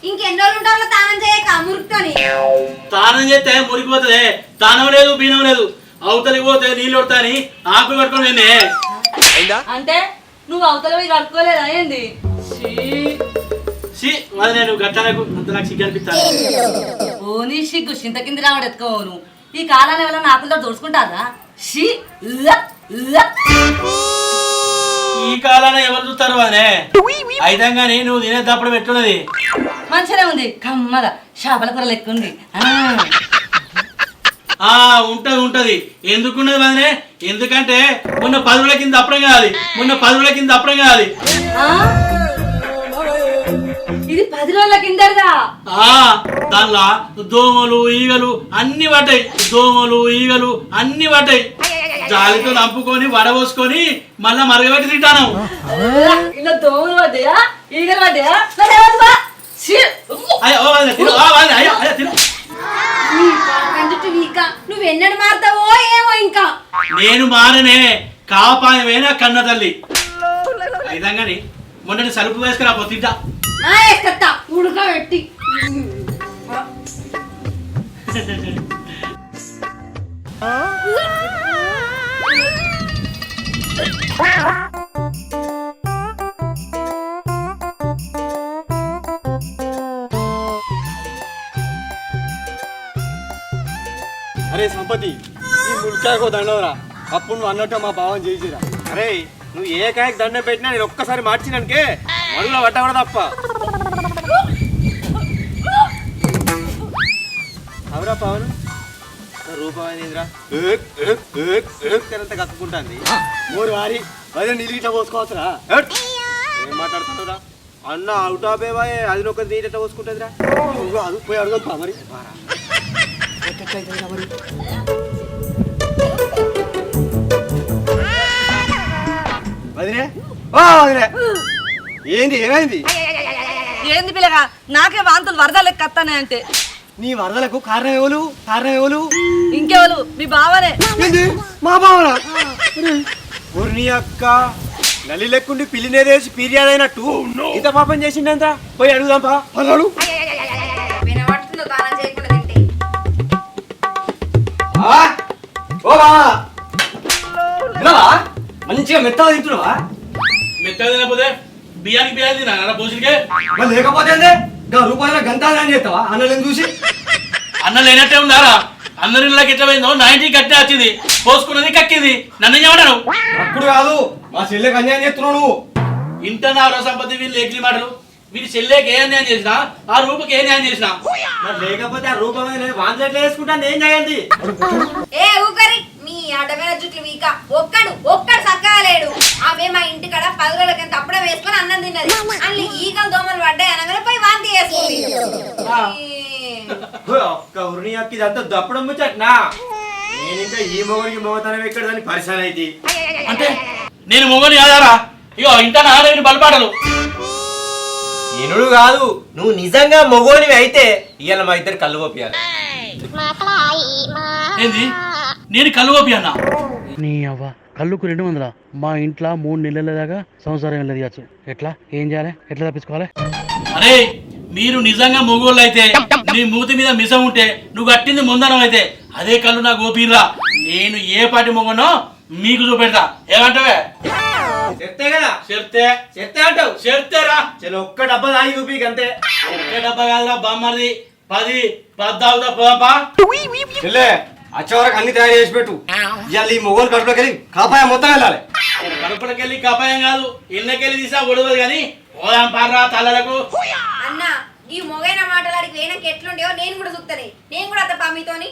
ఇంకెన్ని రోజులు ఉంటాలో తానం చేయక మురుకుతోని. తానం చేస్తే మురికిపోతుంది, తానం లేదు బీనం లేదు. అవతలికి పోతే నీళ్ళు కొడతాని ఆకులు పట్టుకొని నిన్నే. అంటే నువ్వు అవతల పోయి కట్టుకోలేదా ఏంది? వదినే నువ్వు గట్టాలకు అంత నాకు సిగ్గు అనిపిస్తాను. ఓ నీ సిగ్గు చింత కింద రావడం ఎత్తుకోను. ఈ కాలాన్ని ఎవరైనా ఆకులతో దోడుచుకుంటారా? ఈ కాలాన్ని ఎవరు చూస్తారు వదినే? అయితే కానీ నువ్వు తినేటప్పుడు పెట్టున్నది మంచిగా ఉంది, కమ్మగా చేపల కూర లెక్క ఉంది. ఉంటది. ఎందుకున్నది వదినే? ఎందుకంటే మొన్న 10 రోజుల కింద అప్పుడే కాదు. ఇది 10 రోజుల కిందగా. దానిలో దోమలు ఈగలు అన్ని పడ్డాయి. జాలితో నంపుకొని వడబోసుకొని మళ్ళా మరగబెట్టి తింటాను. ఇలా దోమలు పడ్డాయా, ఈగలు పడ్డాయా? నువ్వెన్నడు మారుతావో ఏమో ఇంకా. నేను మారనే, కాపాయమేనా కన్న తల్లి. అయితంగాని మొన్న సరుపు వేసుకురా తింటా. ఉడకబెట్టి అరే సంపతి ఈ ముల్కాయకు దండవరా అప్పుడు నువ్వు అన్నట్టు మా భావం చేసిరా. అరే నువ్వు ఏ కాయకు దండం పెట్టినా నేను ఒక్కసారి మార్చినానికే మడుగులో పట్ట కూడా తప్ప. అవురా పవన్ రూపాయింద్రా అంత కక్కుకుంటుంది. మూడు వారి అదే నీళ్ళు ఇట్లా పోసుకోవచ్చురా. ఏం మాట్లాడుతున్నావురా అన్న అవుట్ ఆఫ్ ఏ బాయ్ అది ఒక నీటి ఎట్లా పోసుకుంటుందిరా. నువ్వు అది పోయి అడుగుతా మరి. వదిలే వదిలే ఏంది ఏమైంది? ఏంది పిల్లగా నాకే వాంతులు వరద లెక్క వస్తానే అంటే నీ వరదలకు కారణం ఎవరు? ఇంకెవరు మీ బావనే. ఏంది మా భావన? ఊరిని అక్క నల్లి లెక్కుండి పిల్లినేదేసి పీర్యాడ్ అయినట్టు ఇంత పాపం చేసిండంతా పోయి అడుగుదాం పా. అన్నాడు వినబడుతుందో తానం చేయకుండా తింటే. ఓ బావా వినవా? మంచిగా మెత్తగా తింటున్నావా? మెత్తగా తినకపోతే బియ్యానికి తినా భోజనికే. మరి లేకపోతే రూపాయల గంటాలని చేస్తావా అన్నలను చూసి? అన్న లేనట్టే ఉందారా? అందరి ఇళ్ళకి ఎట్లా పోయిందో 90 కట్టే వచ్చింది, పోసుకున్నది కక్కింది. నన్ను ఏమంటాను? అప్పుడు కాదు మా చెల్లెకి అన్యాయం చేస్తున్నావు నువ్వు. ఇంట నా సంపత్తి వీళ్ళు ఏకలి మాటలు. వీరి చెల్లెకి ఏ అన్యాయం చేసినా ఆ రూపకి ఏ న్యాయం చేసినా మరి లేకపోతే ఆ రూపమైన వాంతి ఎట్లా వేసుకుంటాను ఏం చేయండి? ఏ ఊకరి మీ అడమైన జుట్లు వీక ఒక్కడు సక్కగా లేడు. ఆమె మా ఇంటి కాడ 10 రోజులకి అప్పుడే వేసుకొని అన్నం తిన్నది. అల్లి ఈగలు దోమలు పడ్డాయి అనగానే పోయి వాంతి చేసుకుంది. ఒక్క ఊరిని అక్క ఇదంతా దప్పడం ముచ్చట్నా? నేను ఇంకా ఈ మొగడికి మొగతనం ఎక్కడ దాన్ని పరిశాన్ అయితే అంటే నేను మొగని కాదారా? ఇగో ఇంట నాన్న బలపాటలు. ఎనుడు కాదు నువ్వు నిజంగా మొగోనివి అయితే ఇవాళ మా ఇద్దరు కళ్ళు పోపియాలి. ఏంది నేను కళ్ళు ఓపి అన్నా? నీ అవ్వ కళ్ళుకు 200. మా ఇంట్లో 3 నెలల దాకా సంసారం వెళ్ళదు. ఎట్లా ఏం చేయాలి? ఎట్లా తప్పించుకోవాలి? అరే మీరు నిజంగా మొగోళ్ళు అయితే నీ మూతి మీద మిసం ఉంటే నువ్వు కట్టింది ముందనం అయితే అదే కళ్ళు నాకు ఓపిరా. నేను ఏ పాటి మొగనో మీకు చూపెడతా. ఏమంటావే? చెప్తే కదా చెప్తే అంటావు. చెప్తేరా చలో ఒక్క డబ్బా తాగి చూపి అంతే. ఒకే డబ్బా కాదురా బామ్మది 10 తాగుతా పోదాంపా. చెల్లె వచ్చేవరకు అన్ని తయారు చేసి పెట్టు. ఇవాళ ఈ మొగోలు కడుపులోకి వెళ్ళి కాపాయ మొత్తం వెళ్ళాలి. కడుపులకెళ్ళి కపాయం కాదు ఇళ్ళకెళ్ళి తీసా ఒడవదు కానీ పోదాం పారా తల్లలకు. అన్న ఈ మొగైన మాటలాడికి వేయనకి ఎట్లుండేవో నేను కూడా చూస్తాను. నేను కూడా అత్త పామితోని.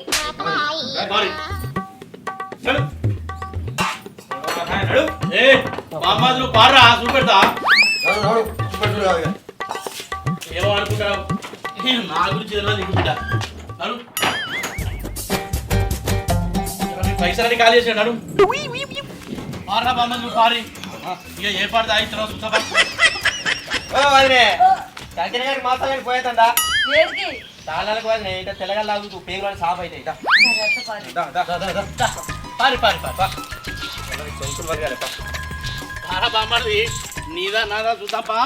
ఏ బామ్మదులు పారా చూపెడతా. ఏమో అనుకుంటావు నా గురించి తెలియదు నీకు బిడ్డ. నడు పైసలని ఖాళీ చేసాడు. నడు పారా బామ్మదులు పారి. ఇక ఏ పాడతా అయినా చూస్తావా? మాసాలని పోయేతందా ఏడికి తాళాలకు పోయి ఇట తెల్లగల్లా లాగు పేగులు సాఫ్ అయితే ఇట పారి పారి పారి పారా బామ్మది నీదా నాదా చూద్దాంపా.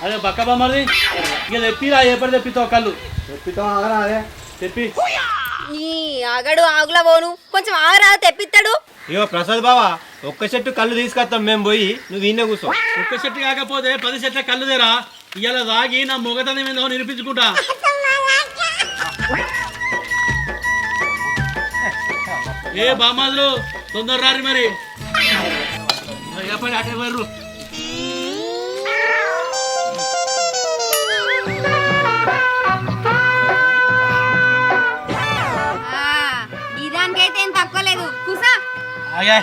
అదే బక్క బామ్మది ఇక తెప్పిరా. ఏ పడి తెప్పిస్తావు? కళ్ళు తెప్పి. నీ ఆగడు ఆగులా పోను కొంచెం ఆగరా తెప్పిస్తాడు. ఇగో ప్రసాద్ బావా ఒక్క చెట్టు కళ్ళు తీసుకొస్తాం మేము పోయి నువ్వు ఈయన కూర్చో. ఒక్క చెట్టు కాకపోతే 10 చెట్ల కళ్ళు దేరా. ఇవాళ తాగి నా మొగతనం ఏందో నిరూపించుకుంటా. ఏ బామ్మదులు తొందర రారి మరి. ఎప్పటి అటే పోయారు. ఇదానికైతే ఏం తక్కువ లేదు. కూసా ఆగే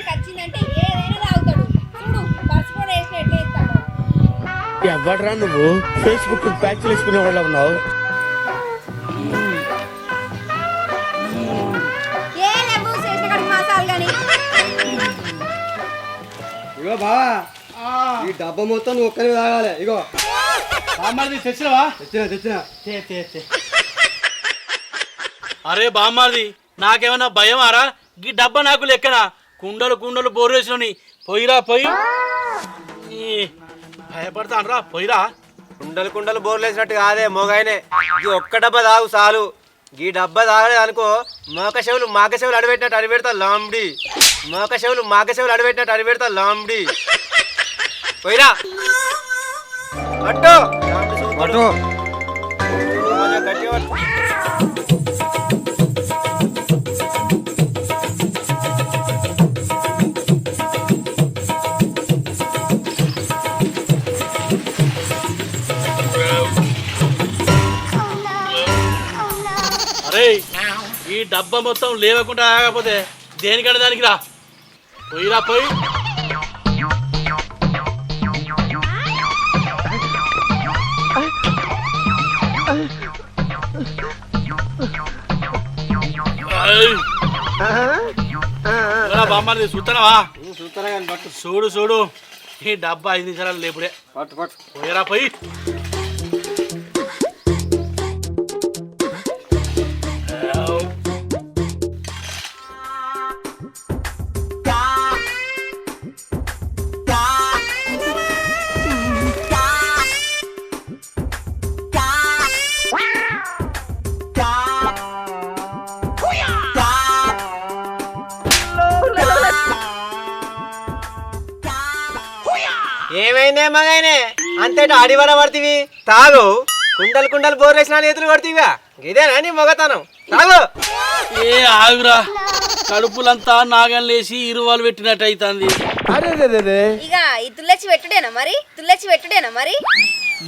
వచ్చిందంటే ఏదైనా తాగుతాడు. చూడు బస్ కూడా వేసిన ఎట్లా ఇస్తాడు. ఎవడరా నువ్వు? ఫేస్బుక్ ప్యాచ్లు వేసుకునే వాళ్ళ ఉన్నావు. ఏ లేవు చేసిన కడికి మాసాలు కానీ. ఇగో బావా ఈ డబ్బా మొత్తం నువ్వు ఒక్కనే తాగాలి. ఇగో బామ్మారిది తెచ్చినవా? తెచ్చినా అరే బామ్మారిది నాకేమన్నా భయం ఆరా? ఈ డబ్బా నాకు లెక్కనా? కుండలు కుండలు బోరు వేసినని పోయిరా పోయి భయపడతాను రా పోయిరా. కుండలు కుండలు బోర్లు వేసినట్టు కాదే మొగాయనే. ఈ ఒక్క డబ్బా తాగు చాలు. ఈ డబ్బా తాగలేదు అనుకో మాక చెవులు అడబెట్టినట్టు అడిపెడతా లాంబడి. మాక చెవులు అడబెట్టినట్టు అడిపెడతా లాంబడి. పోయిరా పట్టు పట్టు. కొంచెం గట్టిగా పట్టు. అరే ఈ డబ్బా మొత్తం లేవకుండా ఆగకపోతే దేనికంటే దానికి రా పోయిరా పోయి. బామ్మది చూస్తున్నావా? చూస్తారా కానీ పట్టు చూడు చూడు ఈ డబ్బా 5 నిమిషాలు లేపుడే. పట్టు పట్టు. పోయిరా పోయి. ఏమైందే మగాయనే అంతేట అడివర పడుతుంది. తాగు. కుండలు కుండలు బోర్ వేసిన ఎదురు పడుతుందిగా. ఇదేనా నీ మొగతనం? తాగు. ఏ ఆగురా కడుపులంతా నాగం లేసి ఇరువాలు పెట్టినట్టు అవుతుంది. ఇక ఈ తుల్లచ్చి పెట్టుడేనా మరి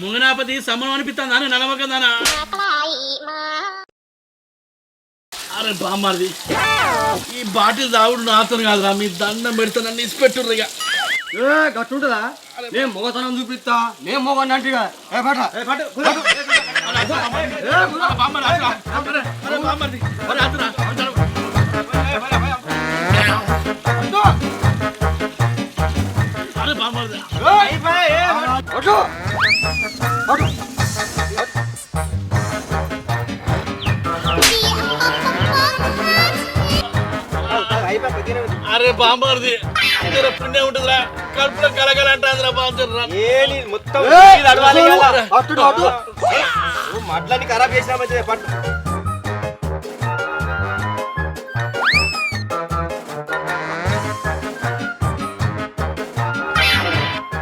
ముంగనాపతి సమ్మం అనిపిస్తుందా నలమకదానా? అరే బామ్మది ఈ బాటిల్ తాగుడు నాతో కాదురా. మీ దండం పెడితే నన్ను ఇసిపెట్టుర్రు ఇక. గట్టుంటదా? నేను మొగతనం చూపిస్తా. నేను మొగని అంటిగా అరే బామ్మది అరే బామ్మది పుణ్యం ఉంటుందిరా. కడుపులో కలగల అంటారా బాగుంటుందిరా. మొత్తం మడ్లని ఖరాబ్ చేసినా మంచిదే. పట్టు.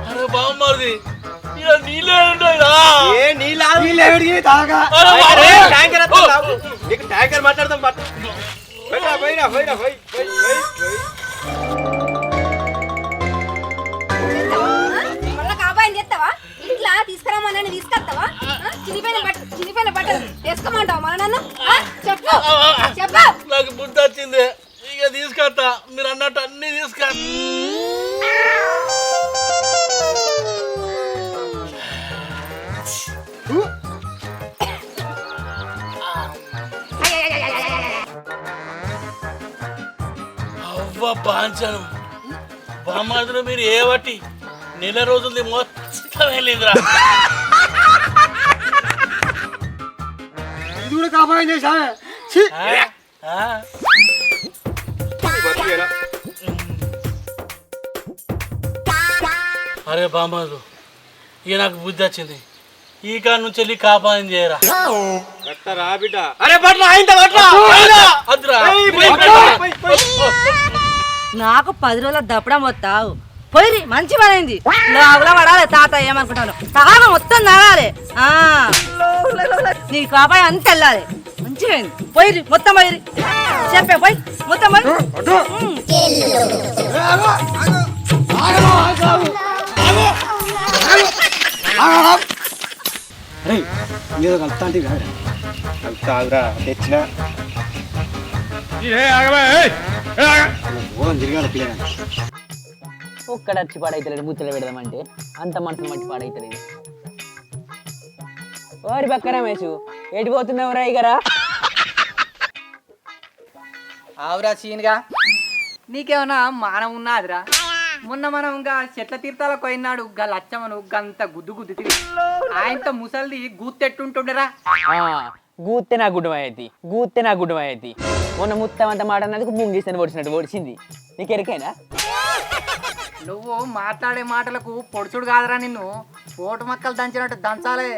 అరే బామ్మది ఇక నీళ్ళే ఉంటాయిరా. నీకు ట్యాంకర్ మాట్లాడతాం. పట్టు. పోయిరా పోయిరా పోయి. మళ్ళీ కాబాయిని చేస్తావా? ఇట్లా తీసుకురామని తీసుకొస్తావా? చిరిపోయిన బట్టలు వేసుకోమంటావా మళ్ళీ నన్ను? చెప్పు నాకు బుద్ధి వచ్చింది ఇక తీసుకొస్తా. మీరు అన్నట్టు అన్ని తీసుకొస్తా. అవ్వ బాంచను బామ్మాదులు మీరు ఏ బట్టి నెల రోజులది మొత్తం వెళ్ళిందిరా. ఇది కూడా కాపాయం చేసా. అరే బామ్మాదులు ఇక నాకు బుద్ధి వచ్చింది. ఈ కాడ నుంచి వెళ్ళి కాపాయం చేయరా. రా బిడ్డ. అరే పట్ల నాకు 10 రోజుల దప్పడం వస్తావు. పోయి మంచి పనైంది. లాగులా పడాలి తాత ఏమనుకుంటాను. తాగా మొత్తం తాగాలి. నీ కాపాయ అంత వెళ్ళాలి. మంచిగా అయింది. పోయి మొత్తం పోయి చెప్పే పోయి మొత్తం పోయి. ఏదో కలుపుతా అంటే కాదు. తాగురా తెచ్చినా. ఓం తిరగాలి పిల్లగా. ఒక్కడ వచ్చి పాడైతలేడు. బుచ్చలు పెడదామంటే అంత మనసు మట్టి పాడైతలేదు. ఓరి పక్క రమేష్ ఎటు పోతున్నావు రా ఇగరా? ఆవురా సీన్గా నీకేమన్నా మానం ఉన్నదిరా? మొన్న మనం ఇంకా చెట్ల తీర్థాలకు పోయినాడు గా లచ్చమ్మను గంత గుద్దు గుద్దు ఆయనతో ముసలిది గూత్తెట్టుంటుండరా. గూత్తే నా గుడ్డం అయ్యేది మొన్న ముత్తం అంత మాట అన్నది ముంగిస్తాను పొడిచినట్టు పొడిచింది. నీకు ఎరికైనా? నువ్వు మాట్లాడే మాటలకు పొడుచుడు కాదురా, నిన్ను పోటు మక్కలు దంచినట్టు దంచాలే.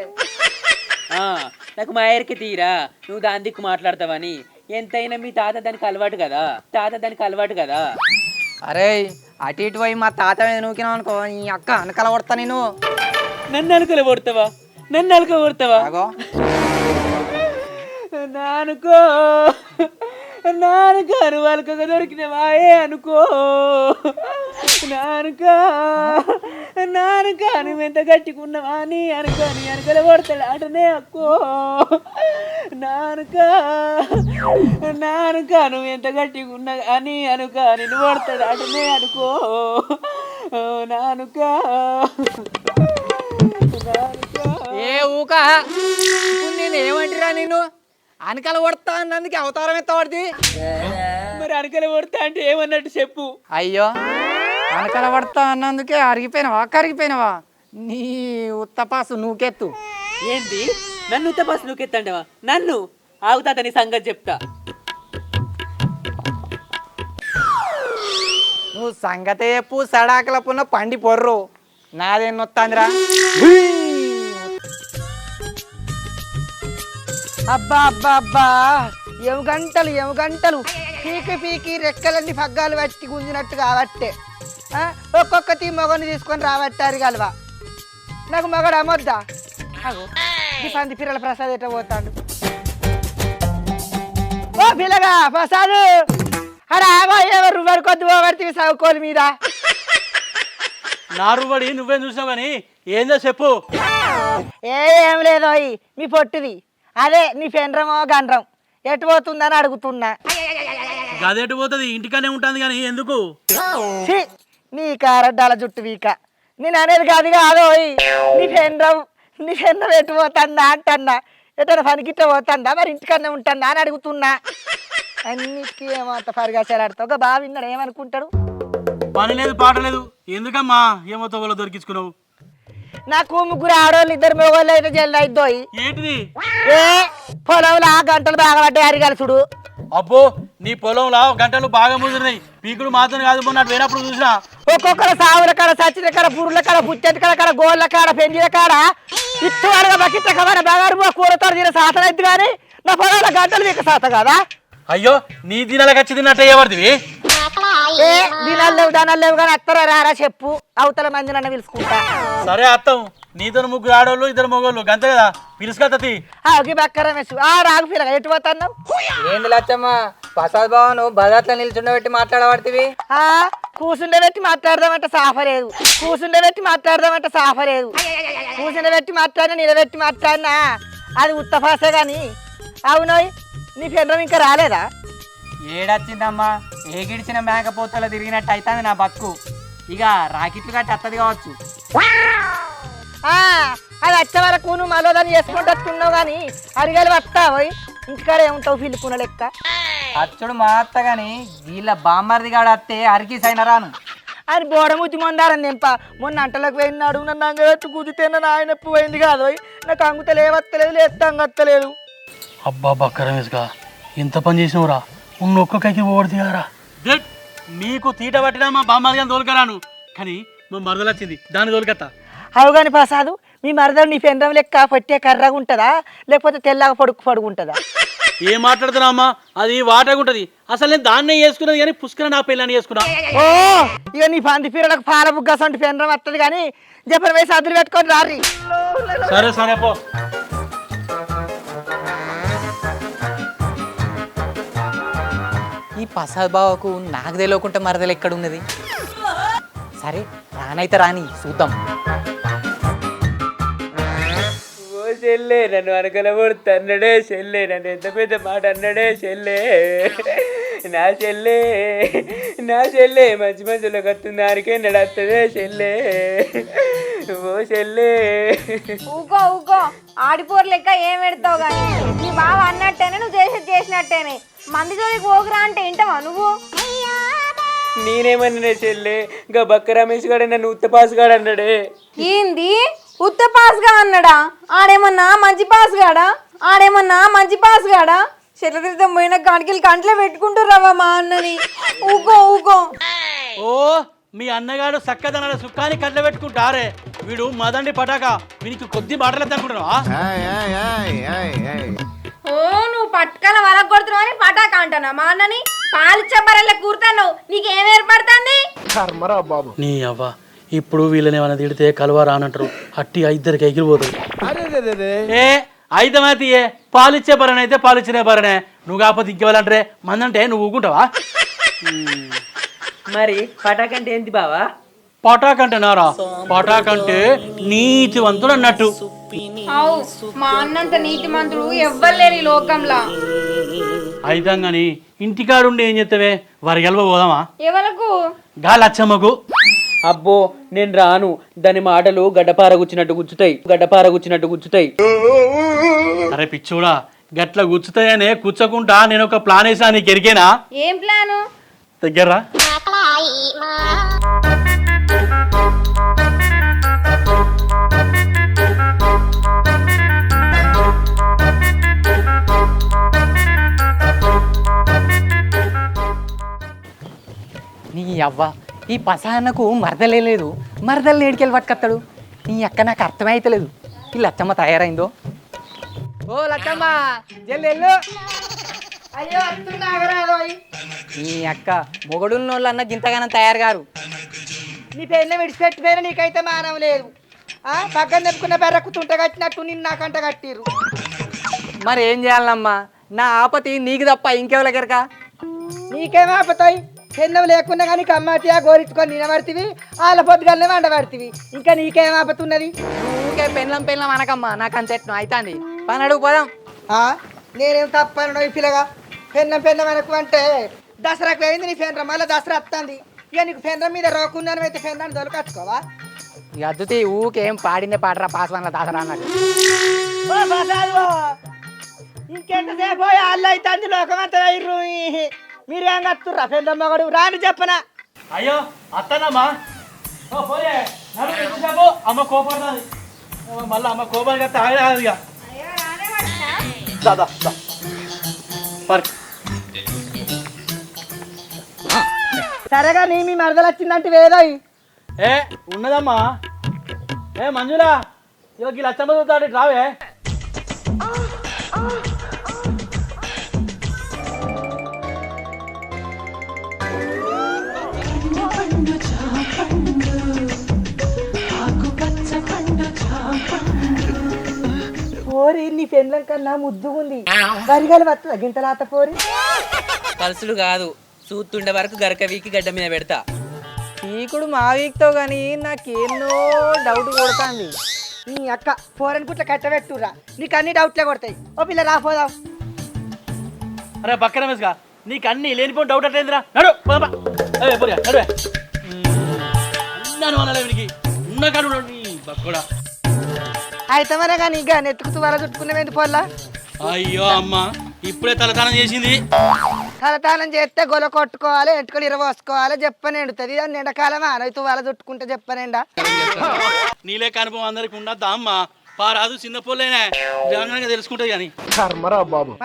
నాకు మా ఎరికి తీరా నువ్వు దాని దిక్కు మాట్లాడతావని. ఎంతైనా మీ తాత దానికి అలవాటు కదా. అరే అటు ఇటు పోయి మా తాత మీద నూకినావు అనుకో, నీ అక్క అనకల కొడతా నేను. నన్ను అనుకల కొడతావా? నానుకో వాళ్ళకి దొరికినవా అనుకో. నానుక నువ్వు ఎంత గట్టికున్నావా అని అనుకల కొడతాడు అటనే అక్కో. నానుక నువ్వు ఎంత గట్టికున్నా అని నిన్ను కొడతాడు అటనే అనుకో. నానుక ఏ ఊక నేను ఏమంటారా, నేను అనకల కొడతా అన్నందుకు అవతారం ఎత్తవాడిది. మరి అనకల కొడతా అంటే ఏమన్నట్టు చెప్పు. అయ్యో అనకల పడతా అన్నందుకే కరిగిపోయినావా నీ ఉత్తపాసు నూకెత్తు. ఏంటి నన్ను ఉత్తపాసు నూకెత్తండవా? నన్ను ఆగుతాత నీ సంగతి చెప్తా. నువ్వు సంగతే చెప్పు, సడాకల పున్న పండి పొర్రు నాదేం నొత్తాందిరా. అబ్బా అబ్బా అబ్బా ఏము గంటలు పీకి రెక్కలన్నీ పగ్గాలు పట్టి గుంజినట్టు కాబట్టే ఒక్కొక్కటి మొగని తీసుకొని రాబట్టారు గలవా. నాకు మొగడు అమ్మొద్దా? పంది పిల్లల ప్రసాద్ ఎట్లా పోతాడు. ఓ పిల్లగా ప్రసాద్, అరే ఆగో ఎవరు వరకొద్దు పోగొడితే సౌకోలు మీద. నా రుబడి నువ్వేం చూసావు కానీ ఏందో చెప్పు. ఏం లేదో మీ పొట్టిది, అదే నీ పెండ్రమో గండ్రం ఎటు పోతుందని అడుగుతున్నా. గదెటు పోతుంది, ఇంటికానే ఉంటుంది కానీ ఎందుకు? నీ కారడ్డాల జుట్టు వీక నేను అనేది కాదు కాదు. నీ పెండ్రం ఎటు పోతుందా అంటన్నా, ఎటన్నా పనికిట్ట పోతుందా, మరి ఇంటికన్నా ఉంటుందా అని అడుగుతున్నా. అన్నిటికీ ఏమంత పరిగాచాలాడుతావు. ఒక బాగా విన్నాడు ఏమనుకుంటాడు. పని లేదు పాట లేదు, ఎందుకమ్మా ఏమో తోగలో దొరికించుకున్నావు? నాకు ముగ్గురు ఆడవాళ్ళు, 2 మగవాళ్ళు అయితే జల్లు అయిద్దోయి. ఏంటిది? ఏ పొలంలో గంటలు బాగా పడ్డాయి అరిగలుసుడు. అబ్బో నీ పొలంలో గంటలు బాగా ముదిరినాయి, పీకుడు మాత్రం కాదు. మొన్న వేనప్పుడు చూసినా ఒక్కొక్కరు సావుల కాడ, సచ్చిన కాడ, పురుల కాడ, పుచ్చెట్ల కాడ, గోళ్ళ కాడ, పెంజిల కాడ ఇట్టు అడగ బకిట్ట కవన బగారు కూరతో తిన సాతన అయితే కానీ నా పొలంలో గంటలు మీకు సాత కదా. అయ్యో నీ దినాలకు వచ్చి తిన్నట్టు ఎవరిదివి? ఏ దినాలు లేవు దానాలు లేవు కానీ అత్తరా రారా చెప్పు, అవతల మంది నన్ను పిలుచుకుంటా. సరే అత్తం, నీతో 3 ఆడవాళ్ళు 2 మగవాళ్ళు గంతే కదా, పిలుచుకత్తి. ఆగి బక్కర మెస్సు ఆ రాగు పిల్లగా ఎటు పోతున్నావు? ఏంది లచ్చమ్మ ప్రసాద్ బావను బజార్లో నిల్చుండబెట్టి మాట్లాడబడుతుంది. కూర్చుండబెట్టి మాట్లాడదామంటే సాఫలేదు, కూర్చుండబెట్టి మాట్లాడినా నిలబెట్టి మాట్లాడినా అది ఉత్తఫాసే కానీ. అవునోయ్ నీ పెండ్రం ఇంకా రాలేదా? ఏడొచ్చిందమ్మా, ఏగిడిచిన మేకపోతలో తిరిగినట్టు అవుతుంది నా బతుకు. ఇక రాకెట్లు గట్టి అత్తది కావచ్చు. అది వచ్చే వరకు నువ్వు మళ్ళీ దాన్ని చేసుకుంటున్నావు కానీ అరిగాలి వస్తావు ఇంటికాడ ఏముంటావు పిల్లుకున్న లెక్క. అచ్చుడు మా అత్త గాని వీళ్ళ బామ్మర్ది గాడు అత్తే అరికి సైన రాను అని బోడముచ్చి మొండారని నింప. మొన్న అంటలకు పోయినాడు, నన్ను అంగవెత్తు కుదితేనా నాయన ఎప్పు పోయింది కాదు. నాకు అంగుతలేవత్తలేదు, లేస్తే అంగత్తలేదు. అబ్బా బక్కరమేసుగా ఎంత పని చేసినవురా, ఒక్క కైకి పోవడుతుంది కదరా. నీకు తీట పట్టినా మా బామ్మది కానీ తోలుకరాను, కానీ మా మరదలు వచ్చింది దాన్ని తోలుకత్తా. అవు కానీ ప్రసాదు, మీ మరదలు నీ పెండ్రం లెక్క పట్టే కర్రగా ఉంటుందా లేకపోతే తెల్లగా పడుకుంటుందా? ఏం మాట్లాడుతున్నా అమ్మా, అది వాటగుంటది. అసలు నేను దాన్నే వేసుకున్నది కానీ పుష్కర నా పెళ్ళని వేసుకున్నా. ఓ ఇక నీ పంది పీరలకు పాల బుగ్గసంటి పెండ్రం వస్తుంది కానీ జపన వేసి అదులు పెట్టుకొని రారి. సరే సరే పో. ఈ ప్రసాద్ బావకు నాకు తెలియకుండా మరదలు ఎక్కడ ఉన్నది? సరే రానైతే రాని చూద్దాం. ఓ చెల్లే నన్ను అనకలబడుతు అన్నడే చెల్లే, నన్ను ఎంత పెద్ద మాట అన్నడే చెల్లే. నా చెల్లే మంచి మంచిలో కత్తుంది దానికే నడత్తదే చెల్లే. ఓ చెల్లే ఊకో ఆడిపోరు లెక్క ఏం పెడతావు కానీ నీ బావ అన్నట్టేనే నువ్వు చేసినట్టేనే. మంది జోలికి పోకురా అంటే ఏంటవా నువ్వు? నేనేమన్నా చెల్లె గా బక్క రమేష్ గాడే నన్ను ఉత్తపాస్ గాడు అన్నాడే. ఏంది ఉత్త పాస్గా అన్నాడా? ఆడేమన్నా మంచి పాస్గాడా? చెట్ల తీర్థం పోయిన కాడికి కంట్లో పెట్టుకుంటున్నావా మా అన్నని? ఊకో ఓ మీ అన్నగాడు చక్కదనాల సుఖాన్ని కట్ల పెట్టుకుంటారే. వీడు మదండి పటాక, వీనికి కొద్ది మాటలేదు అనుకుంటున్నావా? ఓ నువ్వు పట్టుకల వరకు కొడుతున్నావు అని పటాక అంటానా మా అన్నని? పాలిచ్చే బరల్లో కూర్తాను నీకేం ఏర్పడుతుంది? నీ అవ్వ ఇప్పుడు వీళ్ళని ఏమైనా తిడితే కలవా రానంటారు. అట్టి ఇద్దరికి ఎగిరిపోతుంది. ఏ అయితమైతే పాలిచ్చే బరణ అయితే పాలిచ్చిన బరణే. నువ్వు కాకపోతే ఇంకెవ్వాలంటే మందంటే నువ్వు ఊకుంటావా? మరి పటాకంటే ఏంటి బావా? పటాకంటే నారా? పటాకంటే నీతివంతుడు అన్నట్టు. అవు మా అన్నంత నీతి మంత్రుడు ఎవ్వలేరు ఈ లోకంలో. అయితే గాని ఇంటికాడుండి ఏం చేస్తావే? వారి గెలవ పోదామా? ఎవరకు? గా లచ్చమ్మకు. అబ్బో నేను రాను. దాని మాటలు గడ్డపార గుచ్చుతాయి. అరే పిచ్చోడా, గట్ల గుచ్చుతాయనే కూర్చోకుండా నేను ఒక ప్లాన్ వేసా. నీకు ఎరికేనా? ఏం ప్లాను? దగ్గర నీ అవ్వ ఈ పసాన్నకు మరదలేదు. మరదలు నేడికెళ్ళి పట్టుకొస్తాడు. నీ అక్క నాకు అర్థమైతలేదు. ఈ లచ్చమ్మ తయారైందో? ఓ లచ్చమ్మ జల్లు. అయ్యో అత్తున్నాగరాదోయ్. నీ అక్క మొగడున్నోళ్ళు అన్న గింతగానం తయారు గారు. నీ పెళ్ళ విడిచిపెట్టిపోయినా నీకైతే మానం లేదు. పక్కన నెప్పుకున్న బెర్రకు తుంట కట్టినట్టు నిన్ను నాకంట కట్టిర్రు. మరి ఏం చేయాలమ్మా? నా ఆపతి నీకు తప్ప ఇంకెవరికెరక? నీకేం ఆపతాయి? పెన్నం లేకున్నా కానీ కమ్మాటియా గోరించుకొని నిలబడితివి, వాళ్ళ పొద్దుగానే వండబడితివి. ఇంకా నీకేం ఆపతున్నది? ఊరికే పెళ్ళం అనకమ్మా. నాకు అంత ఎట్ను అవుతుంది. పని అడుగు పోదాం. నేనేం తప్పను ఈ పిల్లగా. పెన్నం అనకు అంటే దసరాకు అయింది నీ పెన్నం, మళ్ళీ దసరా వస్తుంది. ఇక నీకు పెన్నం మీద రోకున్నాను అయితే పెన్నాన్ని దొరకచ్చుకోవా? ఇక అద్దుతి ఊకేం పాడిందే పాడరా పాస్వాన్ల దాసరా అన్నట్టు. ఇంకెంతసేపు వాళ్ళు అవుతుంది లోకమంతా అయ్యారు. మీరేం కత్తుర్రా పెన్నం మగడు రాని చెప్పనా? అయ్యో అత్తనమ్మా అమ్మ కోపడుతుంది. మళ్ళీ అమ్మ కోపాలు తాగలేదు. ఇక సరేగా నీ మీ మరదలు వచ్చిందంటే వేదో ఏ ఉన్నదమ్మా. ఏ మంజులా, ఇవ్వకి లచ్చమ్మ చూస్తాడు రావే. పోరి నీ పెన్లం కన్నా ముద్దుగుంది. వరిగలు వస్తుందా గింతలాత పోరి? పలుసులు కాదు, చూస్తుండే వరకు గరక వీకి గడ్డ మీద పెడతా. పీకుడు మా వీక్తో గానీ నాకేన్నో డౌట్ కొడుతుంది. నీ అక్క పోరని పుట్ల కట్టబెట్టురా, నీకు అన్ని డౌట్లే కొడతాయి. ఓ పిల్ల రాపోదాం. అరే బక్క రమేష్ గా, నీకు అన్ని లేనిపోయిన డౌట్ అట్లేదురా. నడు నడువే. అన్నాను అనాలి వీనికి ఉన్న కాడు బక్కడా. అయితే మన కానీ ఇక నెత్తుకుతూ వల చుట్టుకునేది పొల్లా. అయ్యో అమ్మ ఇప్పుడే తలతానం చేసింది. తలతానం చేస్తే గొల కొట్టుకోవాలి, ఎంటుకలు ఇరవోసుకోవాలి, చెప్పని ఎండుతుంది. దాన్ని ఎండకాలమా రైతు వల చుట్టుకుంటే చెప్పనేండా? నీలే అనుభవం అందరికి ఉండద్దా అమ్మ? పారాదు చిన్న పొల్లేనే జాగ్రత్తగా తెలుసుకుంటుంది కానీ.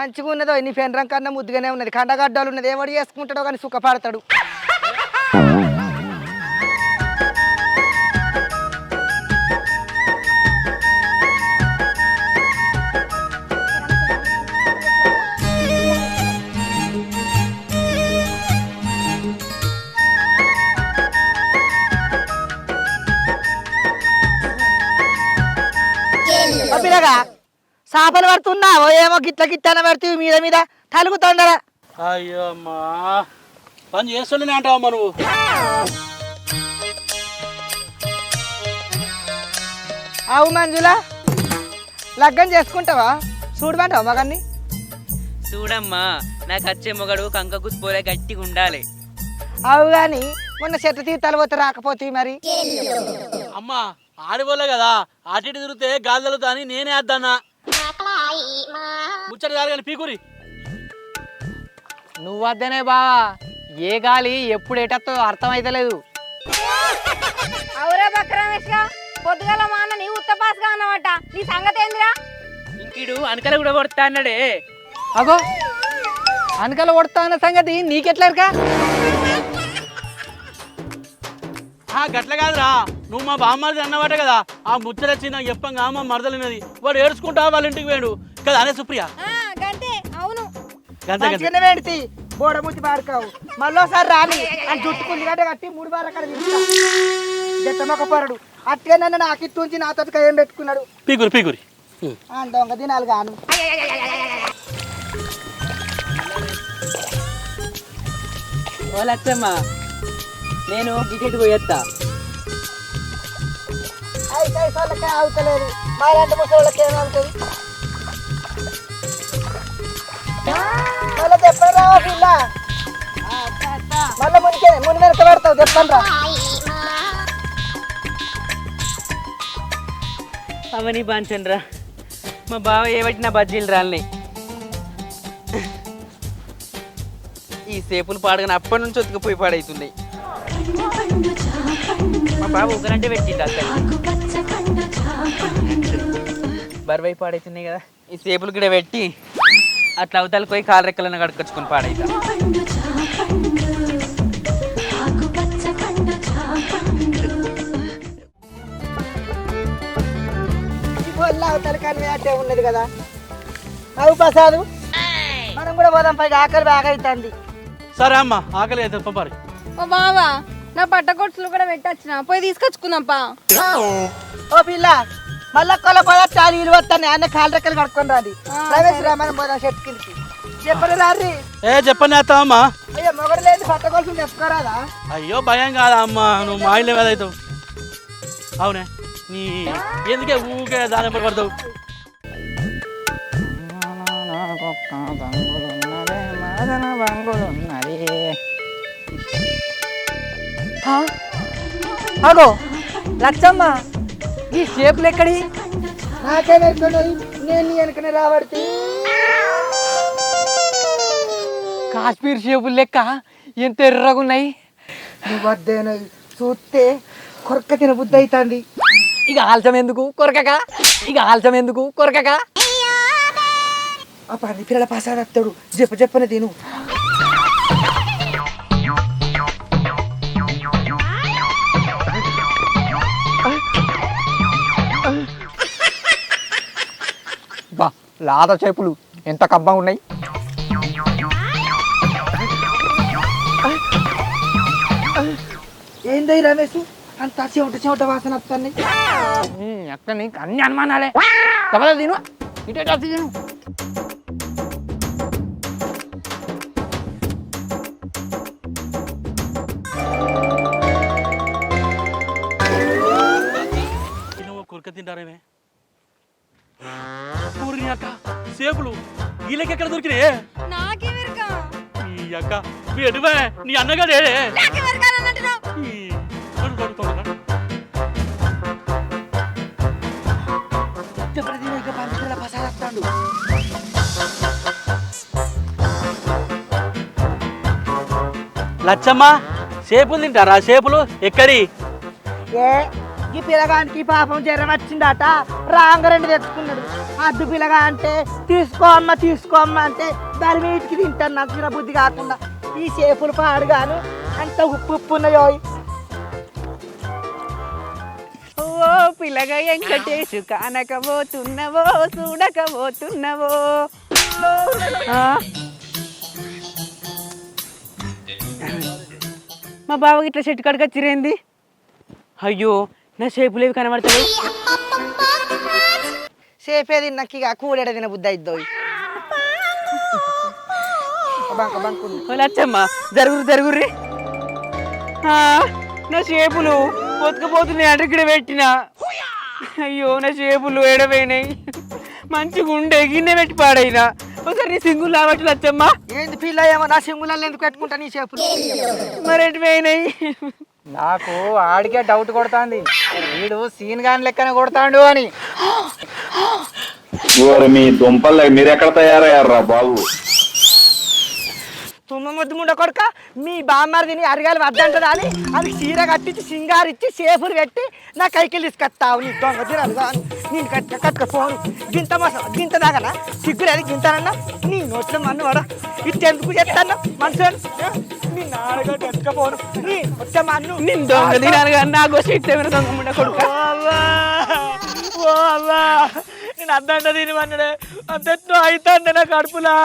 మంచిగా ఉన్నదో నీ పెండ్రం కన్నా ముద్దుగానే ఉన్నది. కండగడ్డలు ఉన్నది. ఎవడు చేసుకుంటాడో కానీ సుఖపడతాడు. పిల్లగా చేపలు పడుతున్నావో ఏమో గిట్ల గిట్ల పడుతుంది మీద మీద తలుగుతుండరా. అయ్యో అమ్మా పని చేస్తుండేనే అంటావమ్మా నువ్వు. అవు మంజులా, లగ్గం చేసుకుంటావా? చూడమంటావా మగన్ని? చూడమ్మా, నాకు వచ్చే మొగడు కంక కూసిపోలే గట్టిగా ఉండాలి. అవు గాని మొన్న చెట్ల తీర్థాలు పోతే రాకపోతే మరి. అమ్మా ఆడిపోలే కదా, అటు ఇటు తిరిగితే గాలి తగులుతా అని నేనే వద్దన్నా. ముచ్చట కాదు కానీ పీకూరి. నువ్వు వద్దనే బావా, ఏ గాలి ఎప్పుడు ఏటత్తో అర్థమైతలేదు. అవురా బక్క రమేష్ పొద్దుగల మా అన్న నీ ఉత్తపాసుగా అన్నమాట. నీ సంగతి ఏందిరా? ఇంకీడు అనకల కూడా కొడతా అన్నాడే. అగో అనకల కొడతా అన్న సంగతి నీకెట్లరుగా? గట్ల కాదురా, నువ్వు మా బామ్మది అన్నమాట కదా. ఆ ముచ్చరచ్చి నాకు చెప్పంగా మా మరదలున్నది. వాడు ఏడ్చుకుంటా వాళ్ళ ఇంటికి పోయాడు కదా. అనే సుప్రియ గంతే. అవును మంచిగానే పెడితే బోడముచ్చి పాడుకావు. మళ్ళోసారి రాని అని చుట్టుకుంది గడ్డ కట్టి 3 బార్ అక్కడ జట్టమొక పొరడు అట్టే నన్ను నాకు ఇట్టుంచి నాతో ఏం పెట్టుకున్నాడు. పీగురి దొంగ దినాలు గాను. ఓ లచ్చమ్మ, నేను టికెట్ పోయేస్తా. వాళ్ళకే అవుతలేదు, మా రెండు ముసళ్ళకి ఏమవుతుంది? మళ్ళీ చెప్పండి రావా పిల్ల, మళ్ళీ ముని వెనక పెడతావు. చెప్పండి రా. అవని బాంచండ్రా, మా బావ ఏవట్టిన బజ్జీలు రాలినాయి. ఈ సేపులు పాడగానే అప్పటి నుంచి ఒత్తుకుపోయి పాడవుతున్నాయి. మా బావ ఒకరంటే పెట్టిండు అక్కడ బరువై పాడవుతున్నాయి కదా. ఈ సేపులు కూడా పెట్టి అట్లా అవతలకి పోయి కాలు రెక్కలను కడుకొచ్చుకొని పాడైతా. అవతల కానీ అట్టే ఉన్నది కదా. అవు ప్రసాదు, మనం కూడా పోదాం. పైగా ఆకలి బాగా అవుతుంది. సరే అమ్మ, ఆకలి అవుతుంది పంపారు. ఓ బావా, నా పట్టకొట్టులు కూడా పెట్టొచ్చిన, పోయి తీసుకొచ్చుకుందాంపా. ఓ పిల్ల, మళ్ళా కొల పోదా చాలు ఇల్లు వస్తాను. అన్న కాలు రెక్కలు కడుక్కొని రాది. రమేష్ రా, మనం పోదాం చెట్టు కిందకి. చెప్పరు రారి. చెప్పని వేస్తావమ్మా. అయ్యో మొగడు లేదు, పట్టకొలుసులు తెచ్చుకోరాదా? అయ్యో భయం కాదా అమ్మా, నువ్వు మా ఇల్లు ఏదవుతావు. అవునే, నీ ఎందుకే ఊకే దాని నెంబర్ పడతావు. అగో లచ్చమ్మ, ఈ షేపులు ఎక్కడి? నాకే వెళ్తున్నాయి, నేను నీ వెనకనే రాబడితే. కాశ్మీర్ షేపులు లెక్క ఎంత ఎర్రగున్నాయి. నువ్వు వద్దేనో చూస్తే కొరక తిన బుద్ధి అవుతుంది. ఇక ఆలస్యం ఎందుకు కొరకక, ఇక ఆలస్యం ఎందుకు కొరకక. ఆ పని పిల్లల పాసాడతాడు, చెప్పని తిను. బా లాద చేపులు ఎంత కబ్బగా ఉన్నాయి. ఏందై రమేష్, అంత చెమట వాసన వస్తుంది. అక్కడ నీకు అన్ని అనుమానాలే. తప్పదా తిను, ఇటే తిను. కురక తింటారేమే పూర్ణి అక్క. సేపులు వీళ్ళకి ఎక్కడ దొరికినాయే? నాకేమెరకా? ఈ అక్క మీ ఎటువే, నీ అన్నగాడే. లచ్చమ్మ, సేపులు తింటారా? సేపులు ఎక్కడి? ఈ పిల్లగానికి పాపం జ్వరం వచ్చిందట, రాంగరండి తెచ్చుకున్నాడు. అద్దు పిల్లగా అంటే తీసుకో అమ్మ అంటే దాని వీటికి తింటాను. నాకు చిన్న బుద్ధి కాకుండా ఈ సేపులు పాడుగాను అంత ఉప్పు ఉన్నాయో. ఓ పిల్లగా వెంకటేశు కానకపోతున్నవో చూడకపోతున్నవో. మా బావకి ఇట్లా చెట్టు కాడికి వచ్చిరేంది? అయ్యో, నా షేపులేవి కనబడతాయి. సేపే తిన్నాక ఇక కూడేడ తిన బుద్ధి అయిద్దో. లచ్చమ్మ, జరుగుర్రి. నా షేపులు పొత్తుకుపోతున్నాయి అంటే ఇక్కడ పెట్టినా. అయ్యో, నా షేపులు ఏడపోయినాయి. మంచిగా ఉండే గిన్నె పెట్టి పాడైనా. ఒకసారి నీ సింగులు రావచ్చు లచ్చమ్మ. ఏంది పిల్ల, ఏమో నా సింగులలో ఎందుకు పెట్టుకుంటా నీ షేపులు? మరి ఎటు పోయినాయి? నాకు ఆడికే డౌట్ కొడుతుంది, వీడు సీన్ గాని లెక్కన కొడతాడు అని. మీ దుంపలు మీరు ఎక్కడ తయారయ్యారా బాబు? తుమ్మ ముద్దు ముండ కొడుక మీ బామ్మరిదిని అరగాలి వద్దంటదా అని అది చీర కట్టించి సింగారిచ్చి సేపులు పెట్టి నా కైకిలు తీసుకొస్తావు నీ దొంగ తినదు నేను కట్టుక పోను గింత మోసం గింత దాగనా సిగ్గులేదు గింతనన్నా నీ నోట్లో మన్ను వాడ ఇట్టెందుకు చెప్తాను మనసు నీ నాన్నగా కట్టుకపోను నీ వచ్చే మన్ను నేను దొంగ తినాలి కానీ నాకు వచ్చి దొంగ ముండ కొడుకు ఓ అవ్వా నేను అద్దంట తినమన్నాడే అంతెట్నో అవుతాండే నా కడుపులా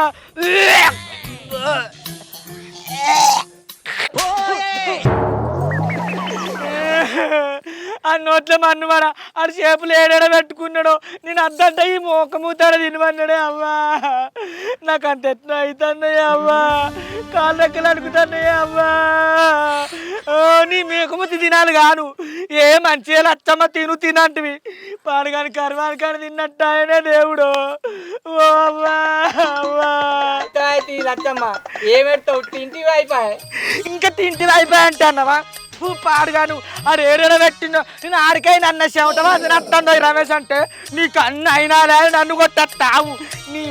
ఆ నోట్లో మన్నుమాడ ఆడు చేపులు ఏడాడ పెట్టుకున్నాడు నేను అద్దంట ఈ మోకమూతాడ తినమన్నాడే అవ్వా నాకు అంత ఎట్లా అవుతున్నాయి అవ్వా కాళ్ళు రెక్కలు అడుగుతున్నాయి అవ్వా నీ మేకమూతి తినాలి కాను ఏ మంచిగా లచ్చమ్మ తినంటివి పాడుగాని కర్మాని కానీ తిన్నట్టు ఆయనే దేవుడు ఓ అవ్వా అవ్వా లచ్చమ్మ ఏమెడతావు తింటివి అయిపోయి ఇంకా తింటివి అయిపోయి అంటే అన్నవా పాడుగాను ఆడు ఏడేడ పెట్టిందో నేను ఆడికైనా అన్న చెమటవా అది నట్టండో రమేష్ అంటే నీకు అన్న అయినా నన్ను కొట్టావు నీ